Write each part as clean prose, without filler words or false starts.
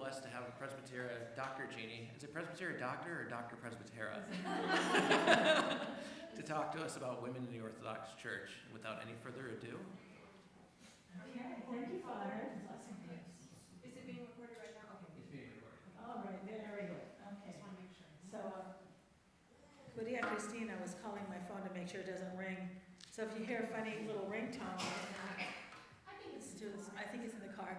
blessed to have a Presbytera, Dr. Jeannie. Is it Presbytera Doctor or Dr. Presbytera? To talk to us about women in the Orthodox Church. Without any further ado. Okay, thank you, Father. Is it being recorded right now? Okay. It's being recorded. All right, very good. Okay. Just want to make sure. So, Lydia Christine, I was calling my phone to make sure it doesn't ring. So if you hear a funny little ringtone, I think it's I think it's in the car.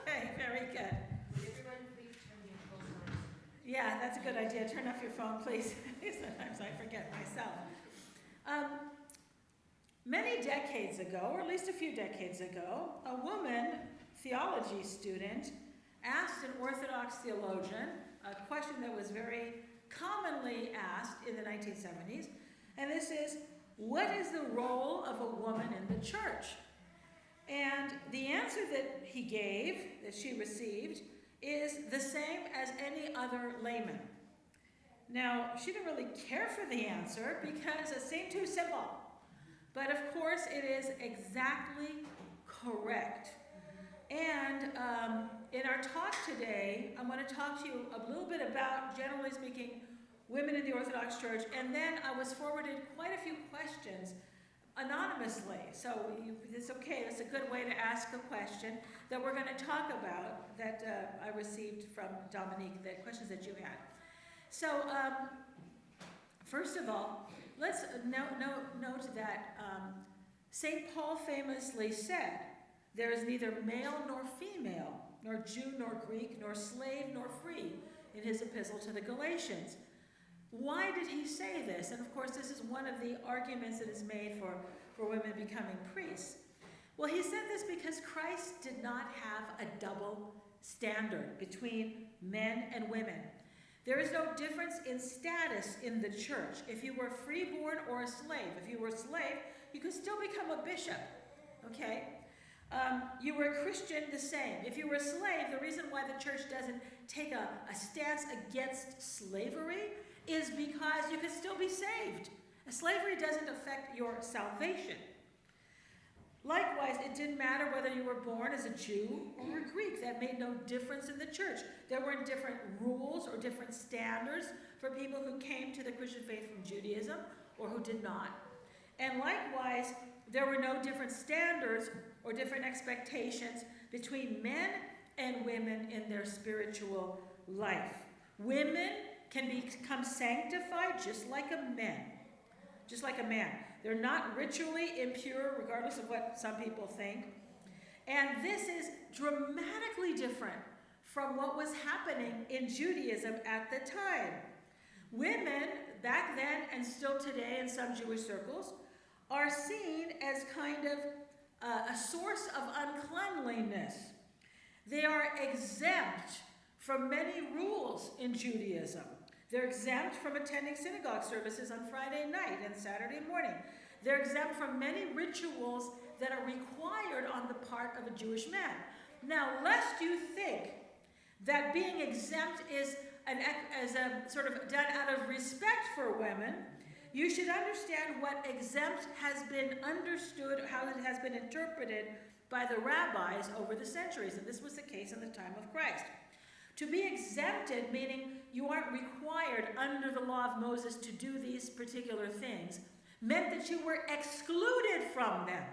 Okay, very good. Would everyone please turn the close ones? Yeah, that's a good idea. Turn off your phone, please. Sometimes I forget myself. Many decades ago, or at least a few decades ago, a woman theology student asked an Orthodox theologian a question that was very commonly asked in the 1970s, and this is, what is the role of a woman in the church? And the answer that he gave, that she received, is the same as any other layman. Now, she didn't really care for the answer because it seemed too simple. But of course, it is exactly correct. And in our talk today, I'm going to talk to you a little bit about, generally speaking, women in the Orthodox Church. And then I was forwarded quite a few questions anonymously. So it's okay. It's a good way to ask a question that we're going to talk about that I received from Dominique, the questions that you had. So first of all, let's note that St. Paul famously said, there is neither male nor female, nor Jew nor Greek, nor slave nor free in his epistle to the Galatians. Why did he say this? And of course, this is one of the arguments that is made for women becoming priests. Well, he said this because Christ did not have a double standard between men and women. There is no difference in status in the church. If you were freeborn or a slave, if you were a slave, you could still become a bishop, okay? You were a Christian, the same. If you were a slave, the reason why the church doesn't take a stance against slavery is because you could still be saved. Slavery doesn't affect your salvation. Likewise, it didn't matter whether you were born as a Jew or a Greek. That made no difference in the church. There weren't different rules or different standards for people who came to the Christian faith from Judaism or who did not. And likewise, there were no different standards or different expectations between men and women in their spiritual life. Women can become sanctified just like a man. Just like a man. They're not ritually impure, regardless of what some people think. And this is dramatically different from what was happening in Judaism at the time. Women, back then and still today in some Jewish circles, are seen as kind of a source of uncleanliness. They are exempt from many rules in Judaism. They're exempt from attending synagogue services on Friday night and Saturday morning. They're exempt from many rituals that are required on the part of a Jewish man. Now, lest you think that being exempt is a sort of done out of respect for women, you should understand what exempt has been understood, how it has been interpreted by the rabbis over the centuries. And this was the case in the time of Christ. To be exempted, meaning you aren't required under the law of Moses to do these particular things, meant that you were excluded from them.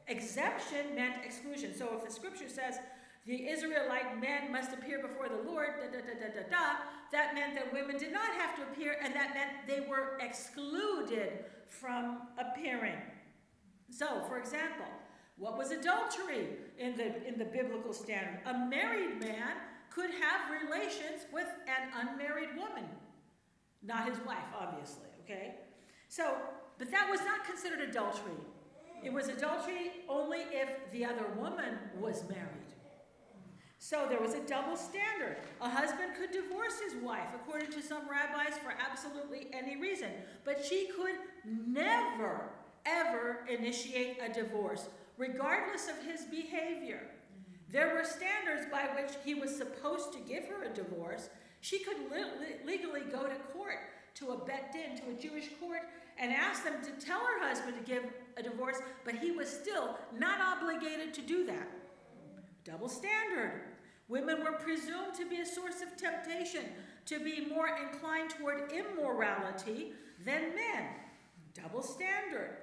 Exemption meant exclusion. So if the scripture says the Israelite men must appear before the Lord, that meant that women did not have to appear, and that meant they were excluded from appearing. So, for example, what was adultery in the biblical standard? A married man could have relations with an unmarried woman. Not his wife, obviously, okay? So, but that was not considered adultery. It was adultery only if the other woman was married. So there was a double standard. A husband could divorce his wife, according to some rabbis, for absolutely any reason. But she could never, ever initiate a divorce, regardless of his behavior. There were standards by which he was supposed to give her a divorce. She could legally go to court, to a bet din, to a Jewish court, and ask them to tell her husband to give a divorce, but he was still not obligated to do that. Double standard. Women were presumed to be a source of temptation, to be more inclined toward immorality than men. Double standard.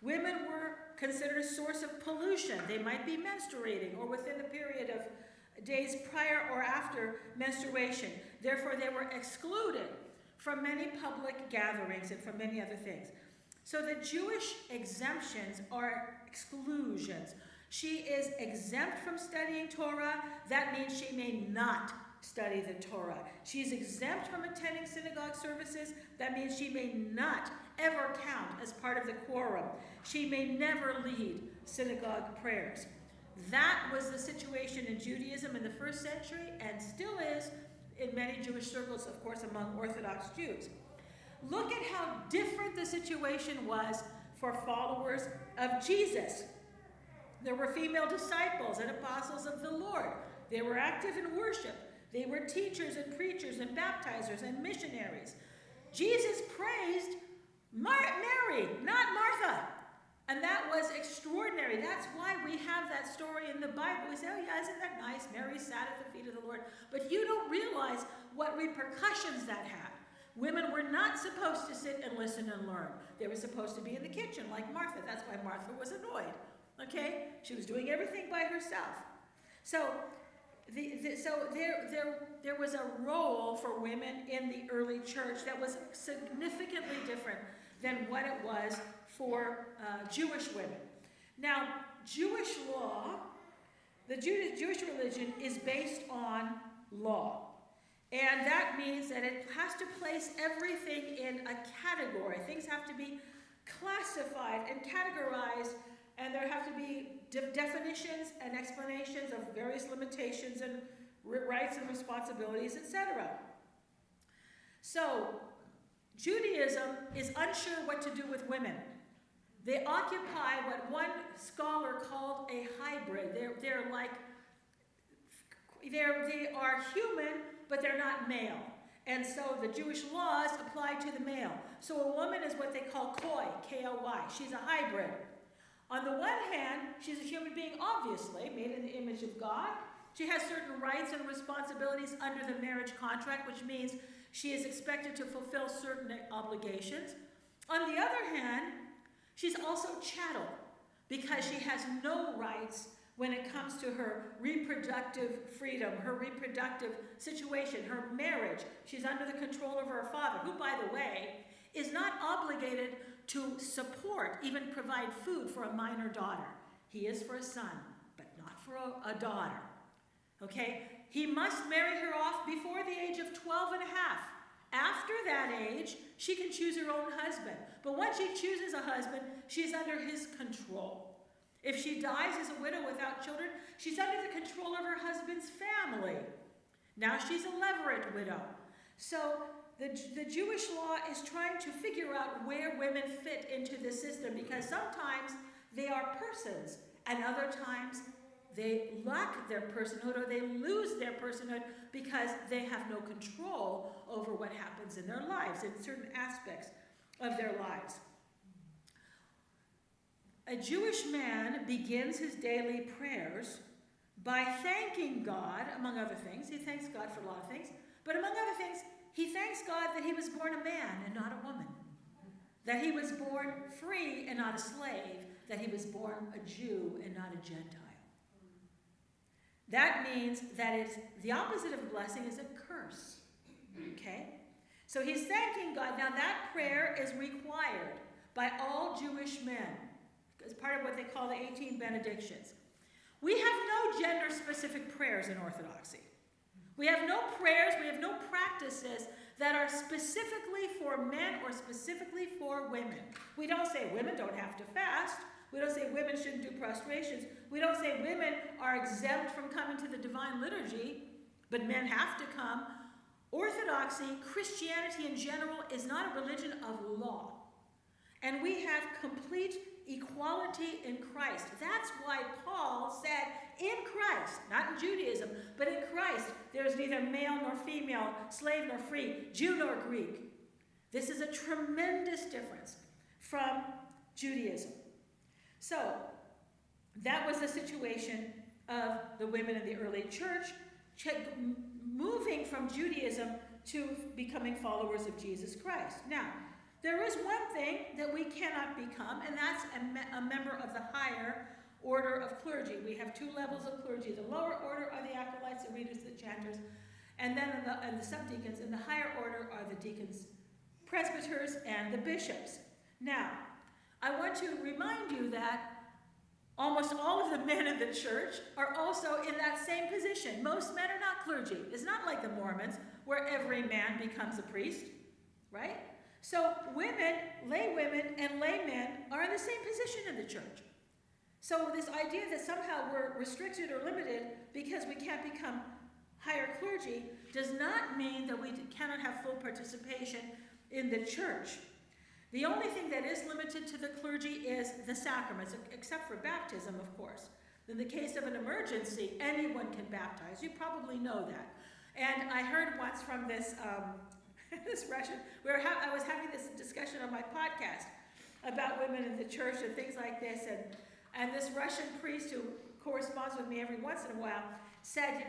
Women were considered a source of pollution. They might be menstruating or within the period of days prior or after menstruation. Therefore, they were excluded from many public gatherings and from many other things. So the Jewish exemptions are exclusions. She is exempt from studying Torah. That means she may not study the Torah. She is exempt from attending synagogue services. That means she may not ever count as part of the quorum. She may never lead synagogue prayers. That was the situation in Judaism in the first century and still is in many Jewish circles, of course, among Orthodox Jews. Look at how different the situation was for followers of Jesus. There were female disciples and apostles of the Lord. They were active in worship. They were teachers and preachers and baptizers and missionaries. Jesus praised Mary, not Martha. And that was extraordinary. That's why we have that story in the Bible. We say, oh yeah, isn't that nice? Mary sat at the feet of the Lord. But you don't realize what repercussions that had. Women were not supposed to sit and listen and learn. They were supposed to be in the kitchen like Martha. That's why Martha was annoyed. Okay? She was doing everything by herself. So there was a role for women in the early church that was significantly different than what it was for Jewish women. Now, Jewish law, the Jewish religion is based on law. And that means that it has to place everything in a category. Things have to be classified and categorized, and there have to be definitions and explanations of various limitations and rights and responsibilities, etc. So, Judaism is unsure what to do with women. They occupy what one scholar called a hybrid. They are human, but they're not male. And so the Jewish laws apply to the male. So a woman is what they call koi, K-O-Y. She's a hybrid. On the one hand, she's a human being, obviously, made in the image of God. She has certain rights and responsibilities under the marriage contract, which means she is expected to fulfill certain obligations. On the other hand, she's also chattel because she has no rights when it comes to her reproductive freedom, her reproductive situation, her marriage. She's under the control of her father, who, by the way, is not obligated to support, even provide food for a minor daughter. He is for a son, but not for a daughter. Okay? He must marry her off before the age of 12 and a half. After that age, she can choose her own husband. But once she chooses a husband, she's under his control. If she dies as a widow without children, she's under the control of her husband's family. Now she's a levirate widow. So the Jewish law is trying to figure out where women fit into the system, because sometimes they are persons, and other times they lack their personhood, or they lose their personhood because they have no control over what happens in their lives, in certain aspects of their lives. A Jewish man begins his daily prayers by thanking God, among other things. He thanks God for a lot of things. But among other things, he thanks God that he was born a man and not a woman. That he was born free and not a slave. That he was born a Jew and not a Gentile. That means that it's the opposite of a blessing is a curse. Okay? So he's thanking God. Now that prayer is required by all Jewish men. As part of what they call the 18 benedictions. We have no gender-specific prayers in Orthodoxy. We have no prayers, we have no practices that are specifically for men or specifically for women. We don't say women don't have to fast. We don't say women shouldn't do prostrations. We don't say women are exempt from coming to the divine liturgy, but men have to come. Orthodoxy, Christianity in general, is not a religion of law. And we have complete equality in Christ. That's why Paul said, in Christ, not in Judaism, but in Christ, there is neither male nor female, slave nor free, Jew nor Greek. This is a tremendous difference from Judaism. So, that was the situation of the women in the early church. moving from Judaism to becoming followers of Jesus Christ. Now, there is one thing that we cannot become, and that's a member of the higher order of clergy. We have two levels of clergy. The lower order are the acolytes, the readers, the chanters, and then the subdeacons. In the higher order are the deacons, presbyters, and the bishops. Now, I want to remind you that almost all of the men in the church are also in that same position. Most men are not clergy. It's not like the Mormons, where every man becomes a priest, right? So women, lay women, and lay men are in the same position in the church. So this idea that somehow we're restricted or limited because we can't become higher clergy does not mean that we cannot have full participation in the church. The only thing that is limited to the clergy is the sacraments, except for baptism, of course. In the case of an emergency, anyone can baptize. You probably know that. And I heard once from this this Russian, I was having this discussion on my podcast about women in the church and things like this, and this Russian priest who corresponds with me every once in a while said,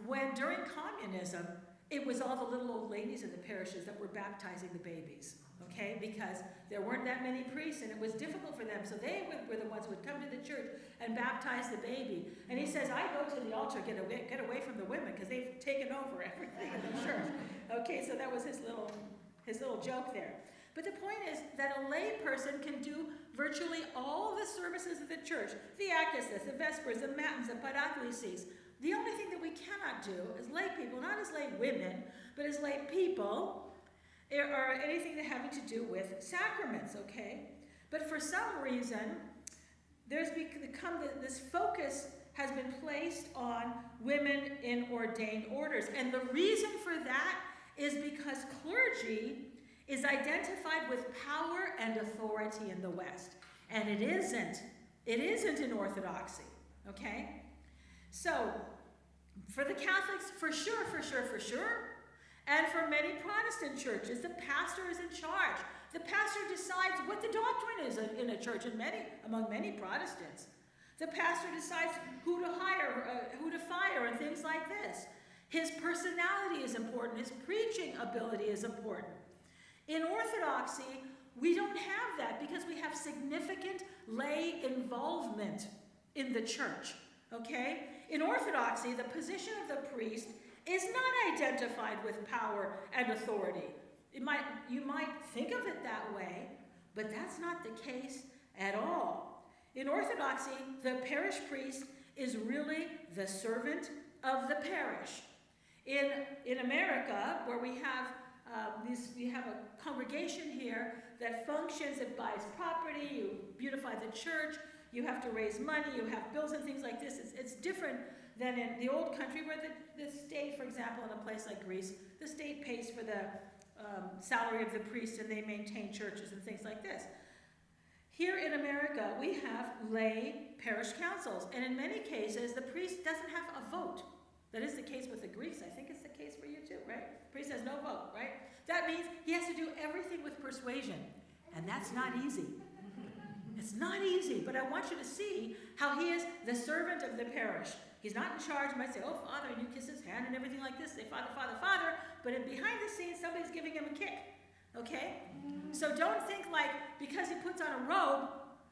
when during communism, it was all the little old ladies in the parishes that were baptizing the babies, okay? Because there weren't that many priests and it was difficult for them, so they were the ones who would come to the church and baptize the baby. And he says, I go to the altar, get away from the women because they've taken over everything in the church. Okay, so that was his little joke there. But the point is that a lay person can do virtually all the services of the church, the Akasas, the Vespers, the Matins, the Paraklesis. The only thing that we cannot do as lay people, not as lay women, but as lay people, or anything that having to do with sacraments, okay? But for some reason, there's become this focus has been placed on women in ordained orders. And the reason for that is because clergy is identified with power and authority in the West. And it isn't. It isn't in Orthodoxy, okay? So, for the Catholics, for sure. And for many Protestant churches, the pastor is in charge. The pastor decides what the doctrine is in a church, and among many Protestants. The pastor decides who to hire, who to fire, and things like this. His personality is important. His preaching ability is important. In Orthodoxy, we don't have that because we have significant lay involvement in the church, okay? In Orthodoxy, the position of the priest is not identified with power and authority. You might think of it that way, but that's not the case at all. In Orthodoxy, the parish priest is really the servant of the parish. In America, where we have a congregation here that functions, it buys property, you beautify the church, you have to raise money, you have bills and things like this. It's different than in the old country where the state, for example, in a place like Greece, the state pays for the salary of the priest and they maintain churches and things like this. Here in America, we have lay parish councils, and in many cases, the priest doesn't have a vote. That is the case with the Greeks. I think it's the case for you too, right? The priest has no vote, right? That means he has to do everything with persuasion, and that's not easy. It's not easy, but I want you to see how he is the servant of the parish. He's not in charge. You might say, oh, Father, and you kiss his hand and everything like this. Say, Father, Father, Father. But behind the scenes, somebody's giving him a kick, okay? So don't think like because he puts on a robe,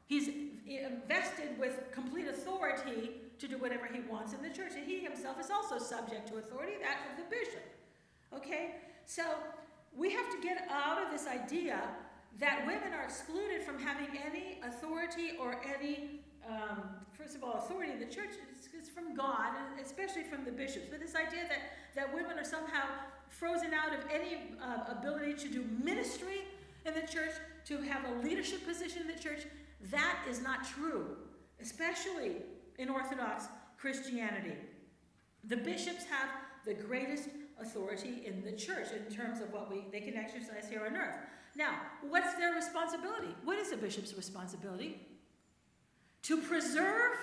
he's invested with complete authority to do whatever he wants in the church. And he himself is also subject to authority, that of the bishop, okay? So we have to get out of this idea that women are excluded from having any authority or any, first of all, authority in the church is from God, and especially from the bishops. But this idea that women are somehow frozen out of any ability to do ministry in the church, to have a leadership position in the church, that is not true, especially in Orthodox Christianity. The bishops have the greatest authority in the church in terms of what they can exercise here on earth. Now, what's their responsibility? What is a bishop's responsibility? To preserve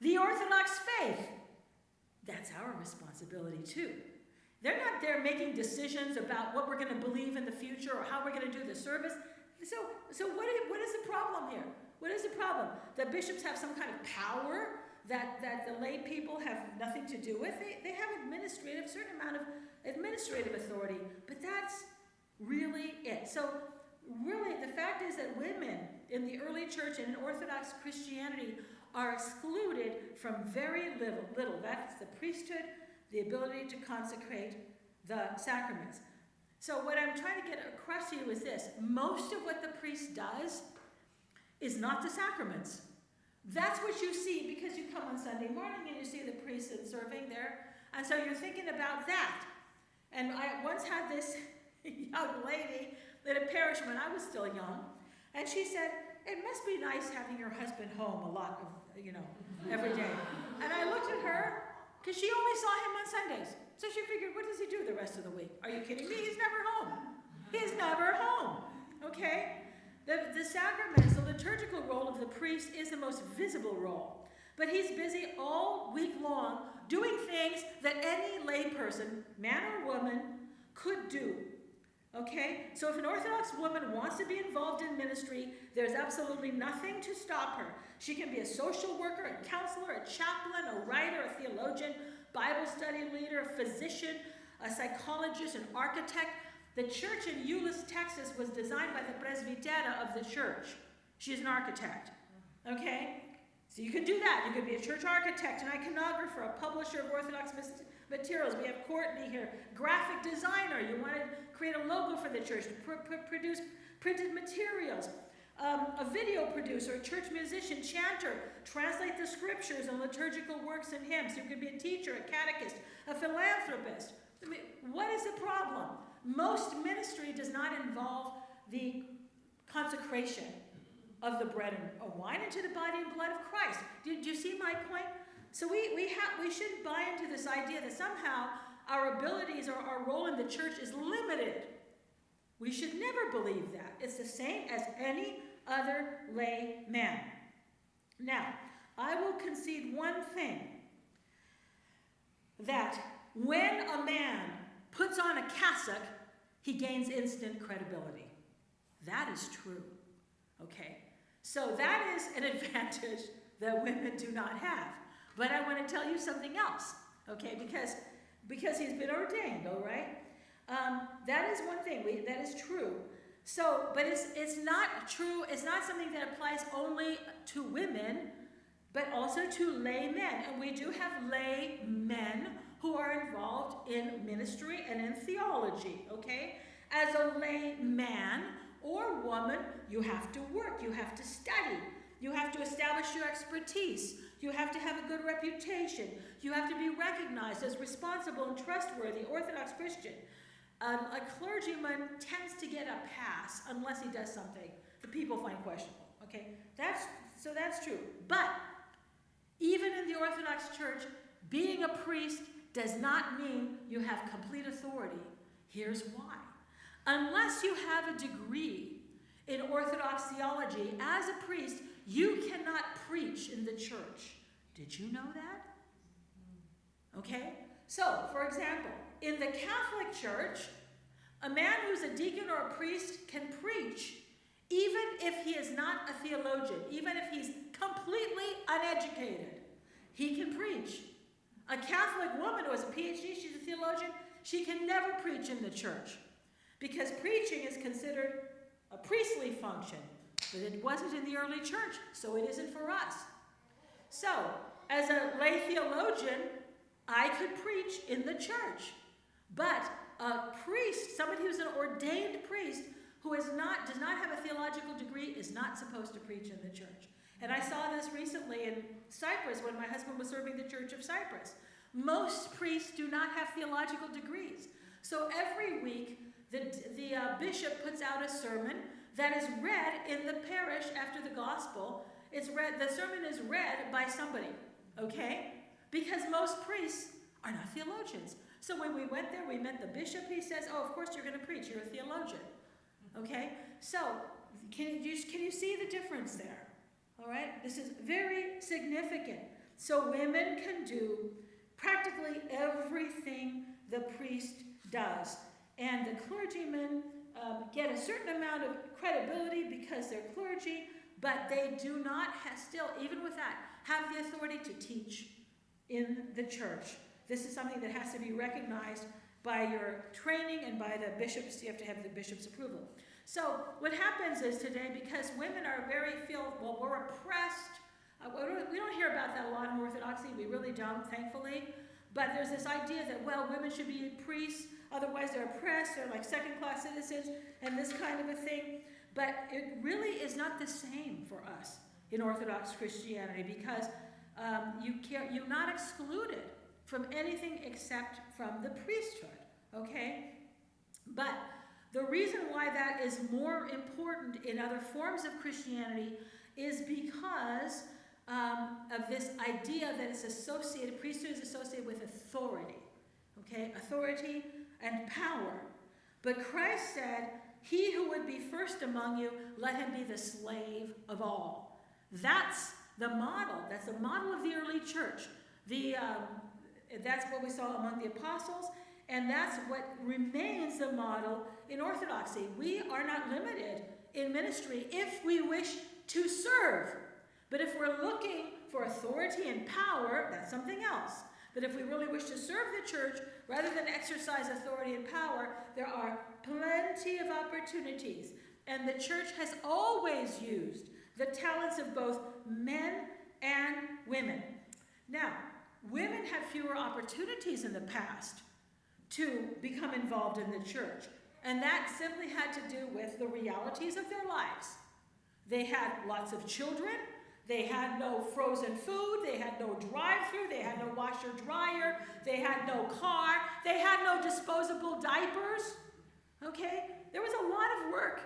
the Orthodox faith. That's our responsibility too. They're not there making decisions about what we're going to believe in the future or how we're going to do the service. So what is the problem here? What is the problem? The bishops have some kind of power that the lay people have nothing to do with. They have a certain amount of administrative authority, but that's really it. So really, the fact is that women in the early church and in Orthodox Christianity are excluded from very little. That's the priesthood, the ability to consecrate the sacraments. So what I'm trying to get across to you is this. Most of what the priest does is not the sacraments. That's what you see because you come on Sunday morning and you see the priest serving there. And so you're thinking about that. And I once had this young lady in a parish when I was still young, and she said, it must be nice having your husband home a lot of, every day. And I looked at her, because she only saw him on Sundays. So she figured, what does he do the rest of the week? Are you kidding me? He's never home. He's never home, okay? The sacraments, the liturgical role of the priest is the most visible role. But he's busy all week long doing things that any lay person, man or woman, could do. Okay? So if an Orthodox woman wants to be involved in ministry, there's absolutely nothing to stop her. She can be a social worker, a counselor, a chaplain, a writer, a theologian, Bible study leader, a physician, a psychologist, an architect. The church in Euless, Texas was designed by the presbytera of the church. She's an architect. Okay? So you can do that. You could be a church architect, an iconographer, a publisher of Orthodox materials. We have Courtney here, graphic designer. You want to create a logo for the church, produce printed materials. A video producer, a church musician, chanter, translate the scriptures and liturgical works and hymns. You could be a teacher, a catechist, a philanthropist. I mean, what is the problem? Most ministry does not involve the consecration of the bread and wine into the body and blood of Christ. Do you see my point? So we shouldn't buy into this idea that somehow our abilities or our role in the church is limited. We should never believe that. It's the same as any other lay man. Now, I will concede one thing, that when a man puts on a cassock, he gains instant credibility. That is true. Okay? So that is an advantage that women do not have. But I want to tell you something else, okay? Because he's been ordained, all right? That is one thing. That is true. So, but it's not true. It's not something that applies only to women, but also to lay men. And we do have lay men who are involved in ministry and in theology, okay? As a lay man or woman, you have to work. You have to study. You have to establish your expertise. You have to have a good reputation. You have to be recognized as responsible and trustworthy Orthodox Christian. A clergyman tends to get a pass unless he does something that people find questionable. Okay, that's true. But even in the Orthodox Church, being a priest does not mean you have complete authority. Here's why. Unless you have a degree in Orthodox theology, as a priest, you cannot preach in the church. Did you know that? Okay? So, for example, in the Catholic Church, a man who's a deacon or a priest can preach even if he is not a theologian, even if he's completely uneducated. He can preach. A Catholic woman who has a PhD, she's a theologian, she can never preach in the church because preaching is considered a priestly function. But it wasn't in the early church, so it isn't for us. So, as a lay theologian, I could preach in the church. But a priest, somebody who's an ordained priest, who does not have a theological degree, is not supposed to preach in the church. And I saw this recently in Cyprus when my husband was serving the Church of Cyprus. Most priests do not have theological degrees. So every week, the bishop puts out a sermon that is read in the parish after the gospel. The sermon is read by somebody, okay? Because most priests are not theologians. So when we went there, we met the bishop. He says, oh, of course you're going to preach. You're a theologian, okay? So can you see the difference there? All right? This is very significant. So women can do practically everything the priest does. And the clergymen get a certain amount of credibility because they're clergy, but they do not have, still, even with that, have the authority to teach in the church. This is something that has to be recognized by your training and by the bishops. You have to have the bishop's approval. So what happens is today, because women are we're oppressed. We don't hear about that a lot in Orthodoxy. We really don't, thankfully. But there's this idea that, well, women should be priests, otherwise they're oppressed, they're like second-class citizens, and this kind of a thing. But it really is not the same for us in Orthodox Christianity, because you're not excluded from anything except from the priesthood, okay? But the reason why that is more important in other forms of Christianity is because of this idea that it's associated, priesthood is associated with authority, okay? Authority and power. But Christ said, he who would be first among you, let him be the slave of all. That's the model. That's the model of the early church. That's what we saw among the apostles, and that's what remains the model in Orthodoxy. We are not limited in ministry if we wish to serve. But if we're looking for authority and power, that's something else. But if we really wish to serve the church, rather than exercise authority and power, there are plenty of opportunities. And the church has always used the talents of both men and women. Now, women had fewer opportunities in the past to become involved in the church. And that simply had to do with the realities of their lives. They had lots of children. They had no frozen food. They had no drive-through. They had no washer-dryer. They had no car. They had no disposable diapers. Okay? There was a lot of work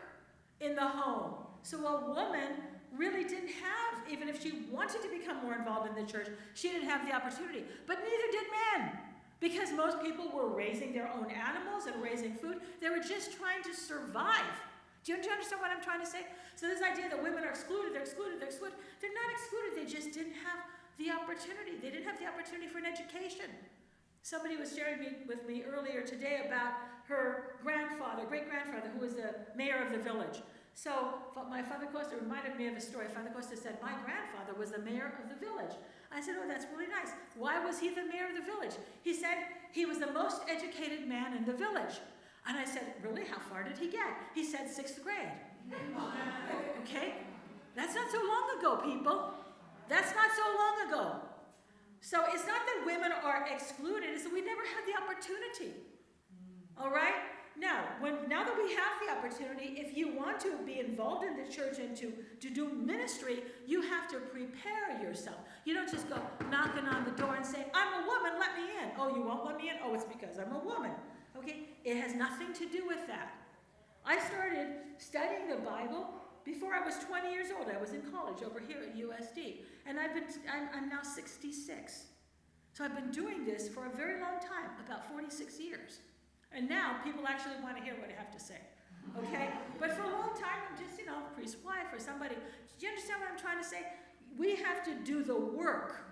in the home. So a woman really didn't have, even if she wanted to become more involved in the church, she didn't have the opportunity. But neither did men, because most people were raising their own animals and raising food. They were just trying to survive. Do you understand what I'm trying to say? So this idea that women are excluded, they're excluded, they're excluded. They're not excluded, they just didn't have the opportunity. They didn't have the opportunity for an education. Somebody was sharing with me earlier today about her grandfather, great-grandfather, who was the mayor of the village. So my Father Costa reminded me of a story. Father Costa said, my grandfather was the mayor of the village. I said, oh, that's really nice. Why was he the mayor of the village? He said he was the most educated man in the village. And I said, really, how far did he get? He said 6th grade. Okay? That's not so long ago, people. That's not so long ago. So it's not that women are excluded, it's that we never had the opportunity. All right? Now that we have the opportunity, if you want to be involved in the church and to do ministry, you have to prepare yourself. You don't just go knocking on the door and say, I'm a woman, let me in. Oh, you won't let me in? Oh, it's because I'm a woman. Okay? It has nothing to do with that. I started studying the Bible before I was 20 years old. I was in college over here at USD. And I'm now 66. So I've been doing this for a very long time, about 46 years. And now people actually want to hear what I have to say. Okay? But for a long time, I'm just, priest's wife or somebody. Do you understand what I'm trying to say? We have to do the work.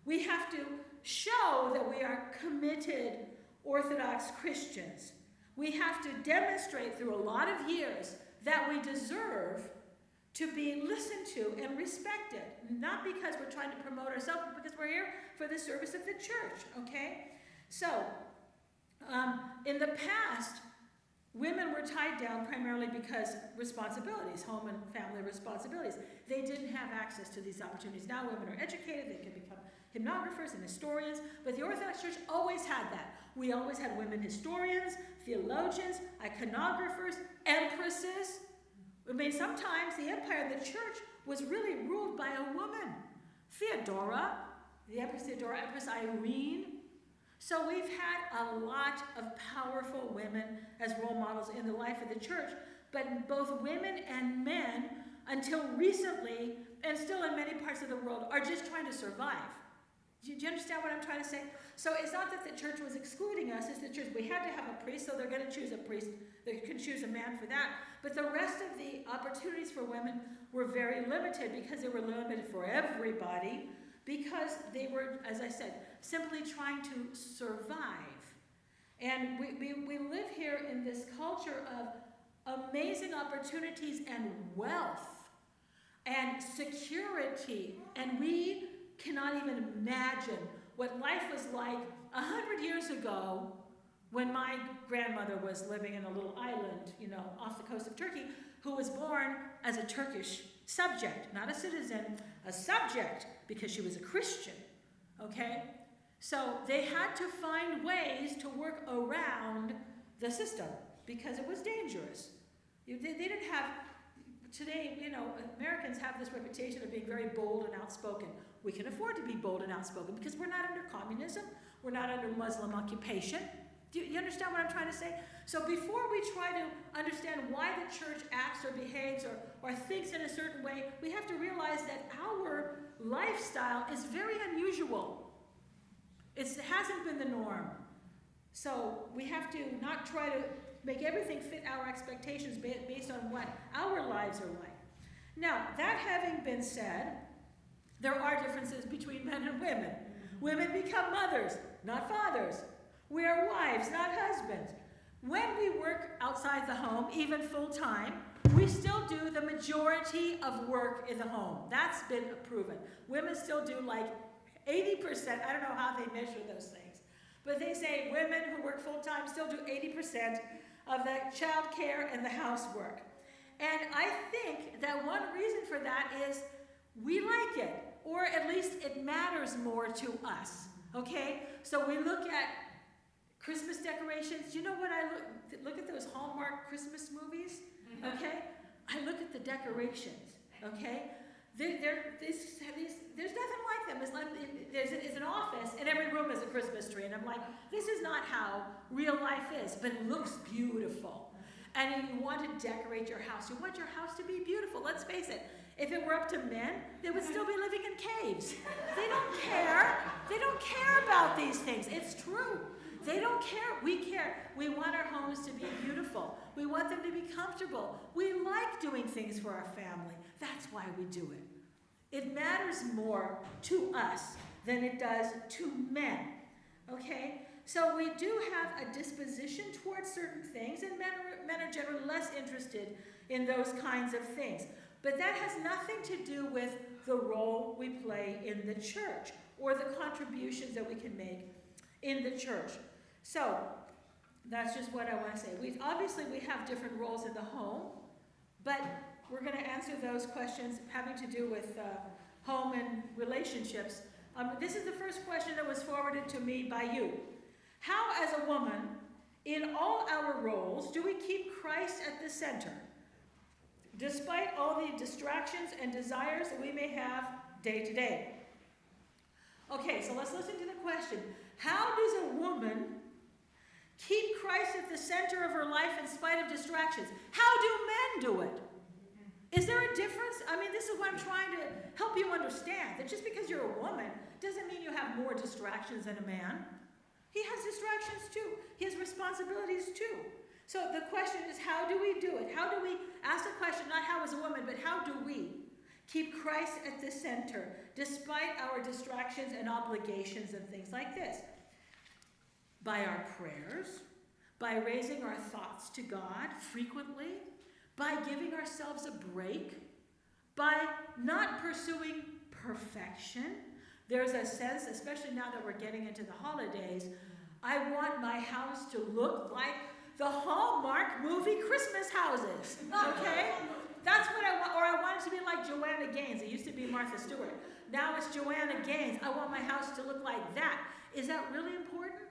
We have to show that we are committed Orthodox Christians. We have to demonstrate through a lot of years that we deserve to be listened to and respected. Not because we're trying to promote ourselves, but because we're here for the service of the church, okay? So, in the past, women were tied down primarily because responsibilities, home and family responsibilities. They didn't have access to these opportunities. Now women are educated, they can become hymnographers and historians, but the Orthodox Church always had that. We always had women historians, theologians, iconographers, empresses. I mean, sometimes the empire of the church was really ruled by a woman. Theodora, the Empress Theodora, Empress Irene. So we've had a lot of powerful women as role models in the life of the church, but both women and men, until recently, and still in many parts of the world, are just trying to survive. Do you understand what I'm trying to say? So it's not that the church was excluding us, it's the church. We had to have a priest, so they're going to choose a priest. They can choose a man for that. But the rest of the opportunities for women were very limited because they were limited for everybody, because they were, as I said, simply trying to survive. And we live here in this culture of amazing opportunities and wealth. and security. And we cannot even imagine what life was like 100 years ago when my grandmother was living in a little island, off the coast of Turkey, who was born as a Turkish subject, not a citizen, a subject, because she was a Christian, okay? So they had to find ways to work around the system because it was dangerous. They didn't have, today, Americans have this reputation of being very bold and outspoken. We can afford to be bold and outspoken because we're not under communism, we're not under Muslim occupation. Do you understand what I'm trying to say? So before we try to understand why the church acts or behaves or thinks in a certain way, we have to realize that our lifestyle is very unusual. It hasn't been the norm. So we have to not try to make everything fit our expectations based on what our lives are like. Now, that having been said, there are differences between men and women. Women become mothers, not fathers. We are wives, not husbands. When we work outside the home, even full-time, we still do the majority of work in the home. That's been proven. Women still do like 80%. I don't know how they measure those things. But they say women who work full-time still do 80% of the child care and the housework. And I think that one reason for that is we like it, or at least it matters more to us, okay? So we look at Christmas decorations. You know what I look at those Hallmark Christmas movies, okay? I look at the decorations, okay? There's nothing like them. It's like there's an office and every room is a Christmas tree, and I'm like, this is not how real life is, but it looks beautiful. And you want to decorate your house. You want your house to be beautiful. Let's face it. If it were up to men, they would still be living in caves. They don't care. They don't care about these things. It's true. They don't care. We care. We want our homes to be beautiful. We want them to be comfortable. We like doing things for our family. That's why we do it. It matters more to us than it does to men. Okay? So we do have a disposition towards certain things, and men are generally less interested in those kinds of things. But that has nothing to do with the role we play in the church or the contributions that we can make in the church. So that's just what I want to say. Obviously we have different roles in the home, but we're going to answer those questions having to do with home and relationships. This is the first question that was forwarded to me by you. How, as a woman, in all our roles, do we keep Christ at the center, despite all the distractions and desires that we may have day to day? Okay, so let's listen to the question. How does a woman keep Christ at the center of her life in spite of distractions? How do men do it? Is there a difference? I mean, this is what I'm trying to help you understand. That just because you're a woman doesn't mean you have more distractions than a man. He has distractions too. He has responsibilities too. So the question is, how do we do it? How do we ask the question, not how as a woman, but how do we keep Christ at the center despite our distractions and obligations and things like this? By our prayers, by raising our thoughts to God frequently, by giving ourselves a break, by not pursuing perfection. There's a sense, especially now that we're getting into the holidays, I want my house to look like the Hallmark movie Christmas houses, okay? That's what I want, or I want it to be like Joanna Gaines. It used to be Martha Stewart. Now it's Joanna Gaines. I want my house to look like that. Is that really important?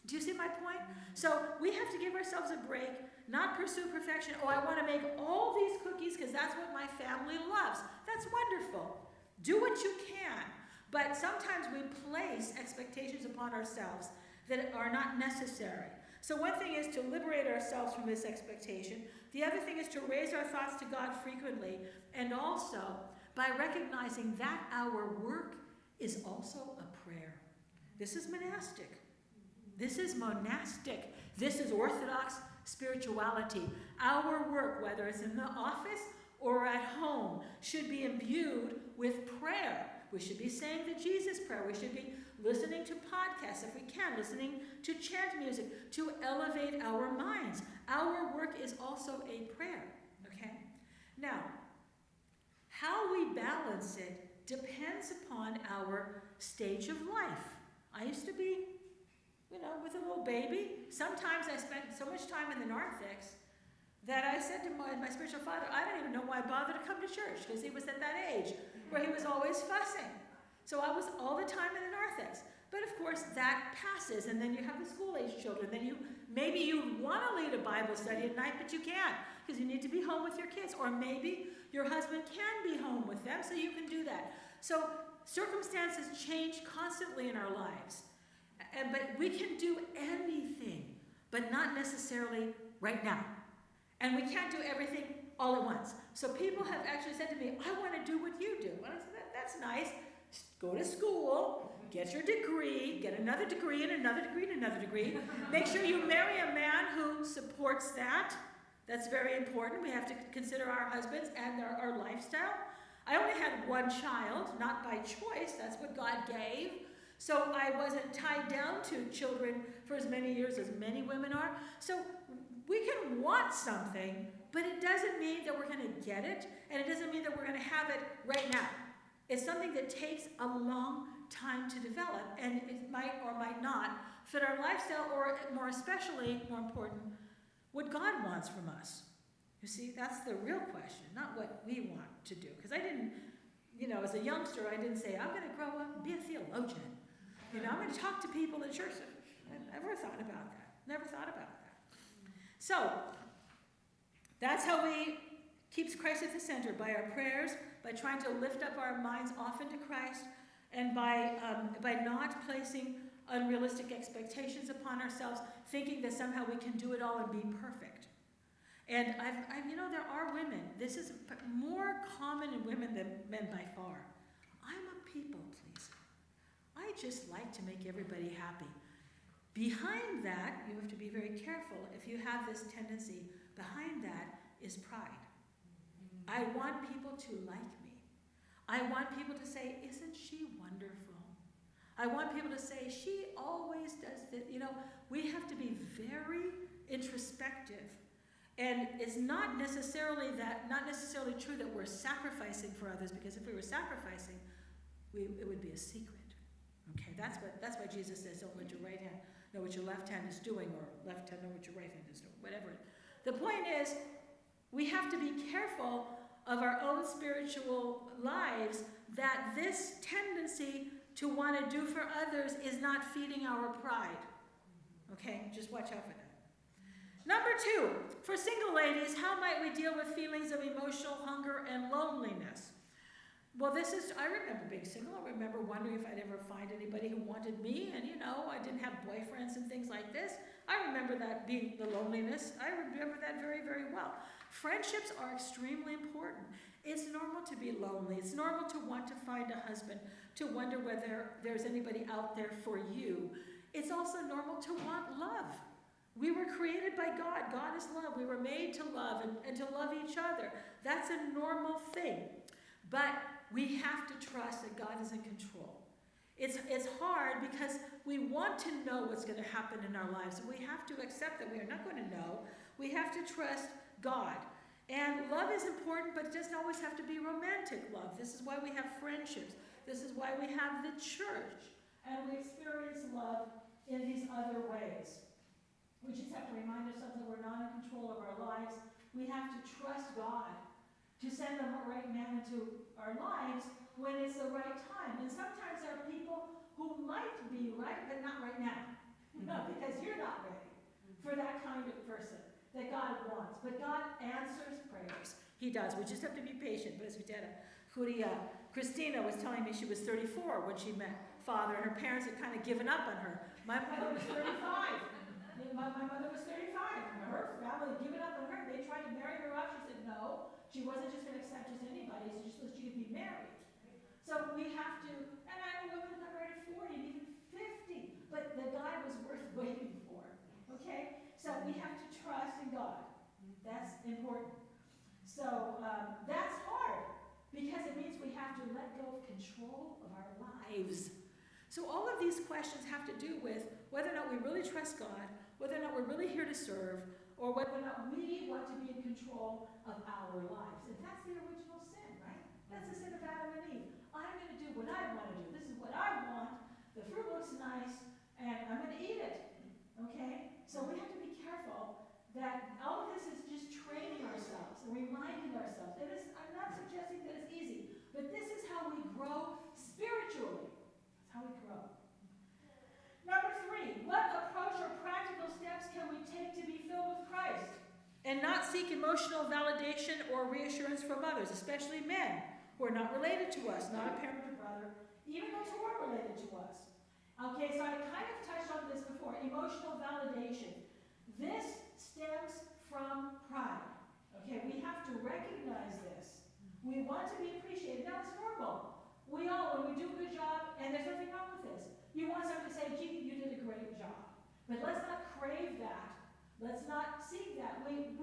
Do you see my point? So we have to give ourselves a break, not pursue perfection. Oh, I want to make all these cookies because that's what my family loves. That's wonderful. Do what you can. But sometimes we place expectations upon ourselves that are not necessary. So one thing is to liberate ourselves from this expectation. The other thing is to raise our thoughts to God frequently, and also by recognizing that our work is also a prayer. This is monastic. This is monastic. This is Orthodox spirituality. Our work, whether it's in the office or at home, should be imbued with prayer. We should be saying the Jesus prayer. We should be listening to podcasts if we can, listening to chant music to elevate our minds. Our work is also a prayer, okay? Now, How we balance it depends upon our stage of life. I used to be, with a little baby. Sometimes I spent so much time in the narthex that I said to my spiritual father, I don't even know why I bothered to come to church, because he was at that age where he was always fussing. So I was all the time in the narthex. But of course, that passes, and then you have the school-age children. Then maybe you want to lead a Bible study at night, but you can't, because you need to be home with your kids. Or maybe your husband can be home with them, so you can do that. So circumstances change constantly in our lives. But we can do anything, but not necessarily right now. And we can't do everything all at once. So people have actually said to me, I want to do what you do. And I said, that's nice. Go to school, get your degree, get another degree and another degree and another degree. Make sure you marry a man who supports that. That's very important. We have to consider our husbands and our lifestyle. I only had one child, not by choice. That's what God gave. So I wasn't tied down to children for as many years as many women are. So we can want something, but it doesn't mean that we're going to get it, and it doesn't mean that we're going to have it right now. It's something that takes a long time to develop, and it might or might not fit our lifestyle, or more especially, more important, what God wants from us. You see, that's the real question, not what we want to do. Because I didn't, as a youngster, I didn't say, I'm going to grow up and be a theologian. I'm going to talk to people in church. I never thought about that. Never thought about that. So, that's how we keep Christ at the center, by our prayers, by trying to lift up our minds often to Christ, and by not placing unrealistic expectations upon ourselves, thinking that somehow we can do it all and be perfect. And there are women. This is more common in women than men by far. I'm a people pleaser. I just like to make everybody happy. Behind that, you have to be very careful. If you have this tendency, behind that is pride. I want people to like me. I want people to say, isn't she wonderful? I want people to say, she always does this. We have to be very introspective. And it's not necessarily true that we're sacrificing for others, because if we were sacrificing, it would be a secret. Okay, that's why Jesus says, don't let your right hand know what your left hand is doing, or left hand know what your right hand is doing, whatever. The point is, we have to be careful of our own spiritual lives, that this tendency to want to do for others is not feeding our pride. Okay, just watch out for that. Number 2, for single ladies, how might we deal with feelings of emotional hunger and loneliness? Well, I remember being single. I remember wondering if I'd ever find anybody who wanted me, and I didn't have boyfriends and things like this. I remember that being the loneliness. I remember that very, very well. Friendships are extremely important. It's normal to be lonely. It's normal to want to find a husband, to wonder whether there's anybody out there for you. It's also normal to want love. We were created by God. God is love. We were made to love and to love each other. That's a normal thing. But we have to trust that God is in control. It's hard because we want to know what's going to happen in our lives. We have to accept that we are not going to know. We have to trust God. And love is important, but it doesn't always have to be romantic love. This is why we have friendships. This is why we have the church. And we experience love in these other ways. We just have to remind ourselves that we're not in control of our lives. We have to trust God to send the right man into our lives when it's the right time. And sometimes there are people who might be right, but not right now. Because you're not ready for that kind of person that God wants. But God answers prayers. He does. We just have to be patient. But as Christina was telling me she was 34 when she met Father, and her parents had kind of given up on her. My mother was 35. My mother was 35. Her family had given up on her. They tried to marry her off. She said no. She wasn't just going to accept just anybody, so she could be married. So we have to, and I know women got married at 40 and even 50, but the guy was worth waiting for. Okay? So we have to trust in God. That's important. So that's hard, because it means we have to let go of control of our lives. So all of these questions have to do with whether or not we really trust God, whether or not we're really here to serve, or whether or not we want to be in control of our lives. And that's the original sin, right? That's the sin of Adam and Eve. I'm going to do what I want to do. This is what I want. The fruit looks nice, and I'm going to eat it. Okay? So we have to be careful that all of this is just training ourselves and reminding ourselves. I'm not suggesting that it's easy, but this is how we grow spiritually. That's how we grow. Number 3, what approach or practical steps can we take to be filled with Christ and not seek emotional validation or reassurance from others, especially men who are not related to us, not a parent or brother, even those who are related to us. Okay, so I kind of touched on this before, emotional validation. This stems from pride. Okay, we have to recognize this. We want to be appreciated. Now, it's normal. We all, when we do a good job, and there's nothing wrong with this, you want someone to say, gee, you did a great job. But let's not crave that. Let's not seek that. We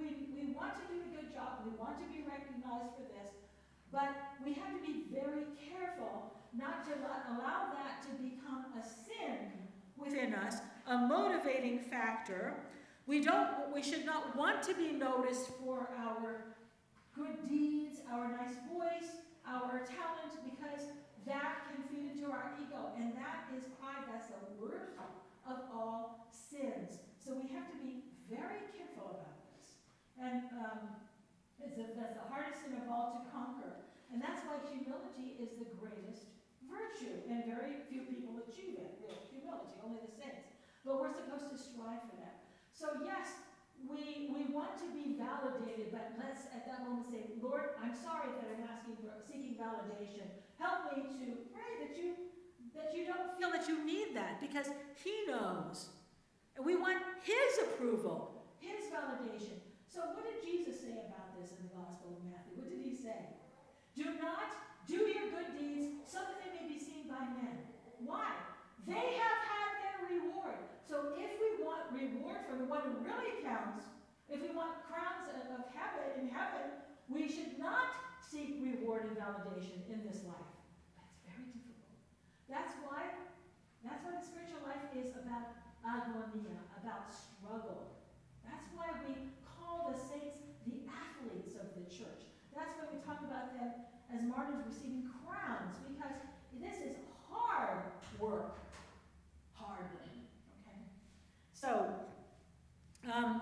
want to do a good job. We want to be recognized for this. But we have to be very careful not to allow that to become a sin within us, a motivating factor. We should not want to be noticed for our good deeds, our nice voice, our talent, because that can feed into our ego, and that is pride. That's the worst of all sins. So we have to be very careful about this. And that's the hardest sin of all to conquer. And that's why humility is the greatest virtue, and very few people achieve it, real humility, only the saints. But we're supposed to strive for that. So yes, we want to be validated, but let's at that moment say, Lord, I'm sorry that I'm seeking validation. Help me to pray that you don't feel that you need that, because He knows. And we want His approval, His validation. So what did Jesus say about this in the Gospel of Matthew? What did He say? Do not do your good deeds so that they may be seen by men. Why? They have had their reward. So if we want reward from the one who really counts, if we want crowns of heaven in heaven, we should not seek reward and validation in this life. That's very difficult. That's why the spiritual life is about agonia, about struggle. That's why we call the saints the athletes of the church. That's why we talk about them as martyrs receiving crowns, because this is hard work. Hardly. Okay? So,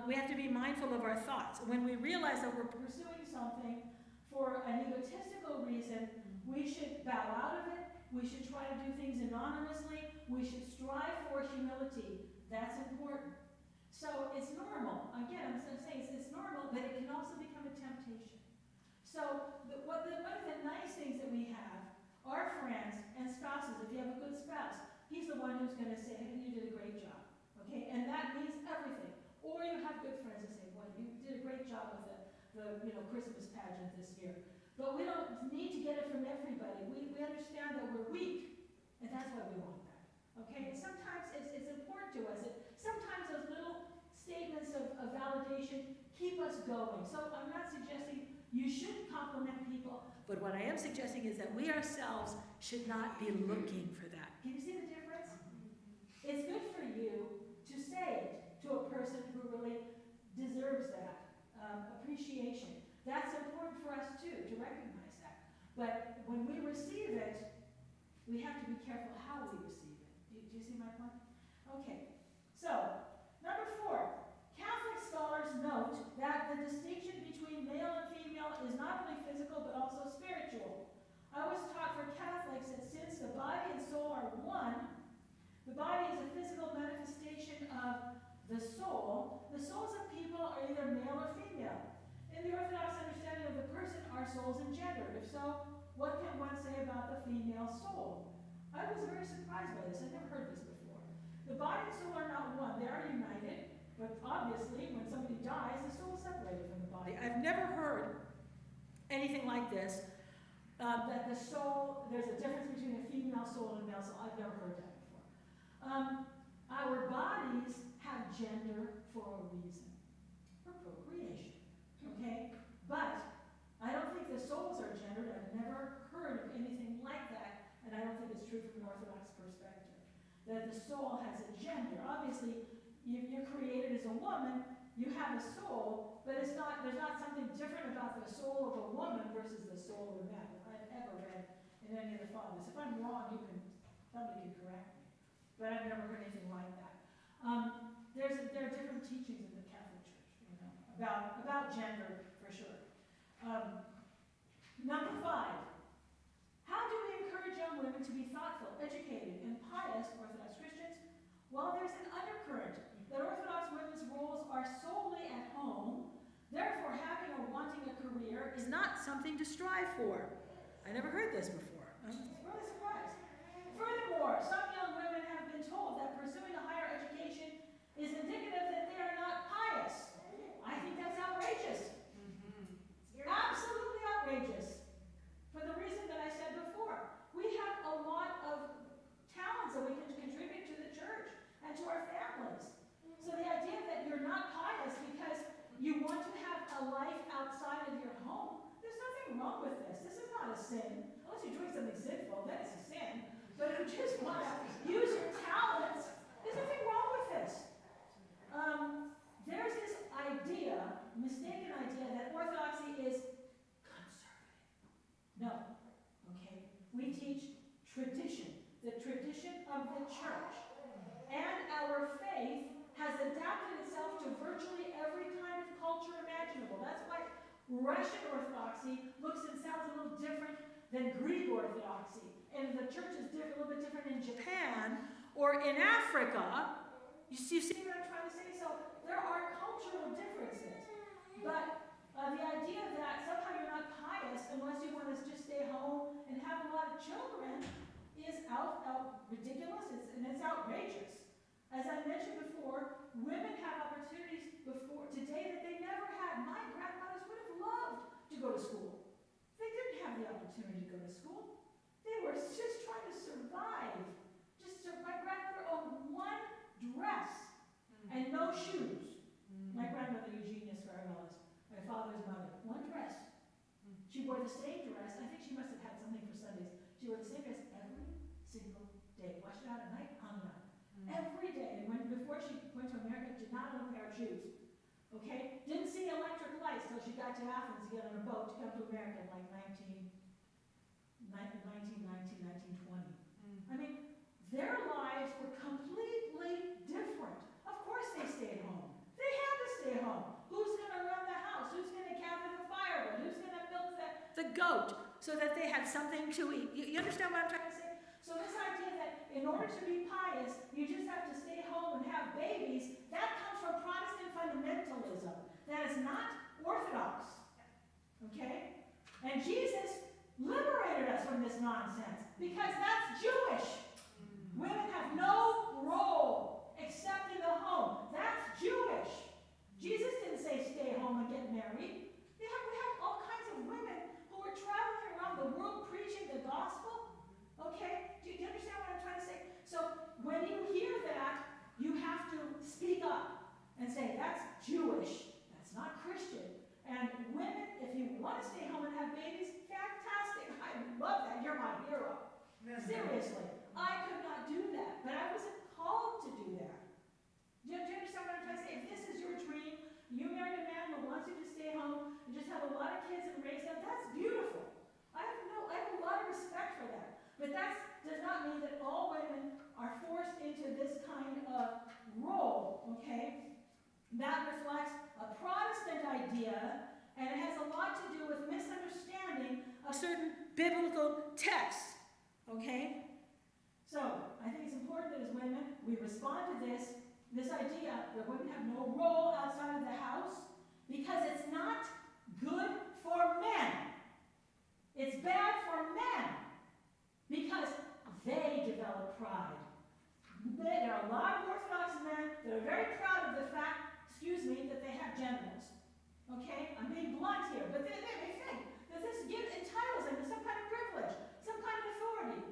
we have to be mindful of our thoughts. When we realize that we're pursuing something for an egotistical reason, we should bow out of it. We should try to do things anonymously. We should strive for humility. That's important. So it's normal. Again, I'm saying it's normal, but it can also become a temptation. So one of the nice things that we have are friends and spouses. If you have a good spouse, he's the one who's going to say, hey, you did a great job. Okay? And that means everything. Or you have good friends that say, well, you did a great job with the Christmas pageant this year. But we don't need to get it from everybody. We understand that we're weak, and that's why we want that. Okay? And sometimes it's important to us. Sometimes those little statements of validation keep us going. So I'm not suggesting you should compliment people, but what I am suggesting is that we ourselves should not be looking for that. Can you see the difference? It's good for you to say it to a person who really deserves that appreciation. That's important for us too, to recognize that. But when we receive it, we have to be careful how we receive it. Do you see my point? Okay. So, number 4. Catholic scholars note that the distinction between male and female is not only physical but also spiritual. I was taught for Catholics that since the body and soul are one, the body is a physical manifestation of the soul. The souls of people are either male or female. In the Orthodox understanding of the person, are souls engendered? If so, what can one say about the female soul? I was very surprised by this. I'd never heard this before. The body and soul are not one. They are united. But obviously, when somebody dies, the soul is separated from the body. I've never heard anything like this, that the soul, there's a difference between a female soul and a male soul. I've never heard that before. Our bodies have gender for a reason, for procreation, okay? But I don't think the souls are gendered. I've never heard of anything like that, and I don't think it's true from an Orthodox perspective, that the soul has a gender. Obviously, you're created as a woman, you have a soul, but there's not something different about the soul of a woman versus the soul of a man. ever read in any of the fathers. If I'm wrong, somebody can correct me, but I've never heard anything like that. There are different teachings in the Catholic Church, about gender, for sure. Number 5, how do we encourage young women to be thoughtful, educated, and pious Orthodox Christians? Well, there's an undercurrent that Orthodox women's roles are solely at home. Therefore, having or wanting a career is not something to strive for. I never heard this before. I'm really surprised. Furthermore, some young women have been told that pursuing a higher education is indicative that they are not pious. I think that's outrageous. Absolutely outrageous. For the reason that I said before. We have a lot of talents that we can contribute to the church and to our families. So the idea that you're not pious because you want to have a life outside of your home, there's nothing wrong with this. This is not a sin. Unless you're doing something sinful, then it's a sin. But if you just want to use your talents, there's nothing wrong with this. There's this idea, mistaken idea, that Orthodoxy is conservative. No. Okay? We teach tradition, the tradition of the church. And our faith has adapted itself to virtually every kind of culture imaginable. That's why Russian Orthodoxy looks and sounds a little different than Greek Orthodoxy. And the church is a little bit different in Japan or in Africa. You see what I'm trying to say? So there are cultural differences. But the idea that somehow you're not pious unless you want to just stay home and have a lot of children is ridiculous and it's outrageous. As I mentioned before, women have opportunities today that they never had. My grandmothers would have loved to go to school. They didn't have the opportunity to go to school. They were just trying to survive. My grandmother owned one dress and no shoes. My grandmother, Eugenia Scarabellis, my father's mother, one dress. She wore the same dress. I think she must have had something for Sundays. She wore the same dress every single day. Washed it out at night, hung it up. Every day. And before she went to America, did not own a pair of shoes. Okay? Didn't see electric lights till she got to Athens to get on a boat to come to America in like 1919, 1920. I mean, their lives were completely different. Of course they stayed home. They had to stay home. Who's going to run the house? Who's going to gather the firewood? Who's going to milk the goat so that they had something to eat? You understand what I'm trying to say? So this idea that in order to be pious, you just have to stay home and have babies, that comes from Protestant fundamentalism. That is not Orthodox. Okay? And Jesus liberated us from this nonsense because that's Jewish. Women have no role except in the home. That's Jewish. Jesus didn't say stay home and get married. We have all kinds of women who are traveling around the world preaching the gospel. Okay? Do you understand what I'm trying to say? So when you hear that, you have to speak up and say, that's Jewish. That's not Christian. And women, if you want to stay home and have babies, fantastic. I love that. You're my hero. Seriously. I could not do that, but I wasn't called to do that. Do you understand what I'm trying to say? If this is your dream, you married a man who wants you to stay home and just have a lot of kids and raise them, that's beautiful. I have a lot of respect for that. But that does not mean that all women are forced into this kind of role, okay? That reflects a Protestant idea, and it has a lot to do with misunderstanding of certain biblical texts, okay? So, I think it's important that as women, we respond to this idea that women have no role outside of the house, because it's not good for men. It's bad for men, because they develop pride. There are a lot of Orthodox men that are very proud of the fact, that they have genitals. Okay? I'm being blunt here, but they think that this entitles them to some kind of privilege, some kind of authority.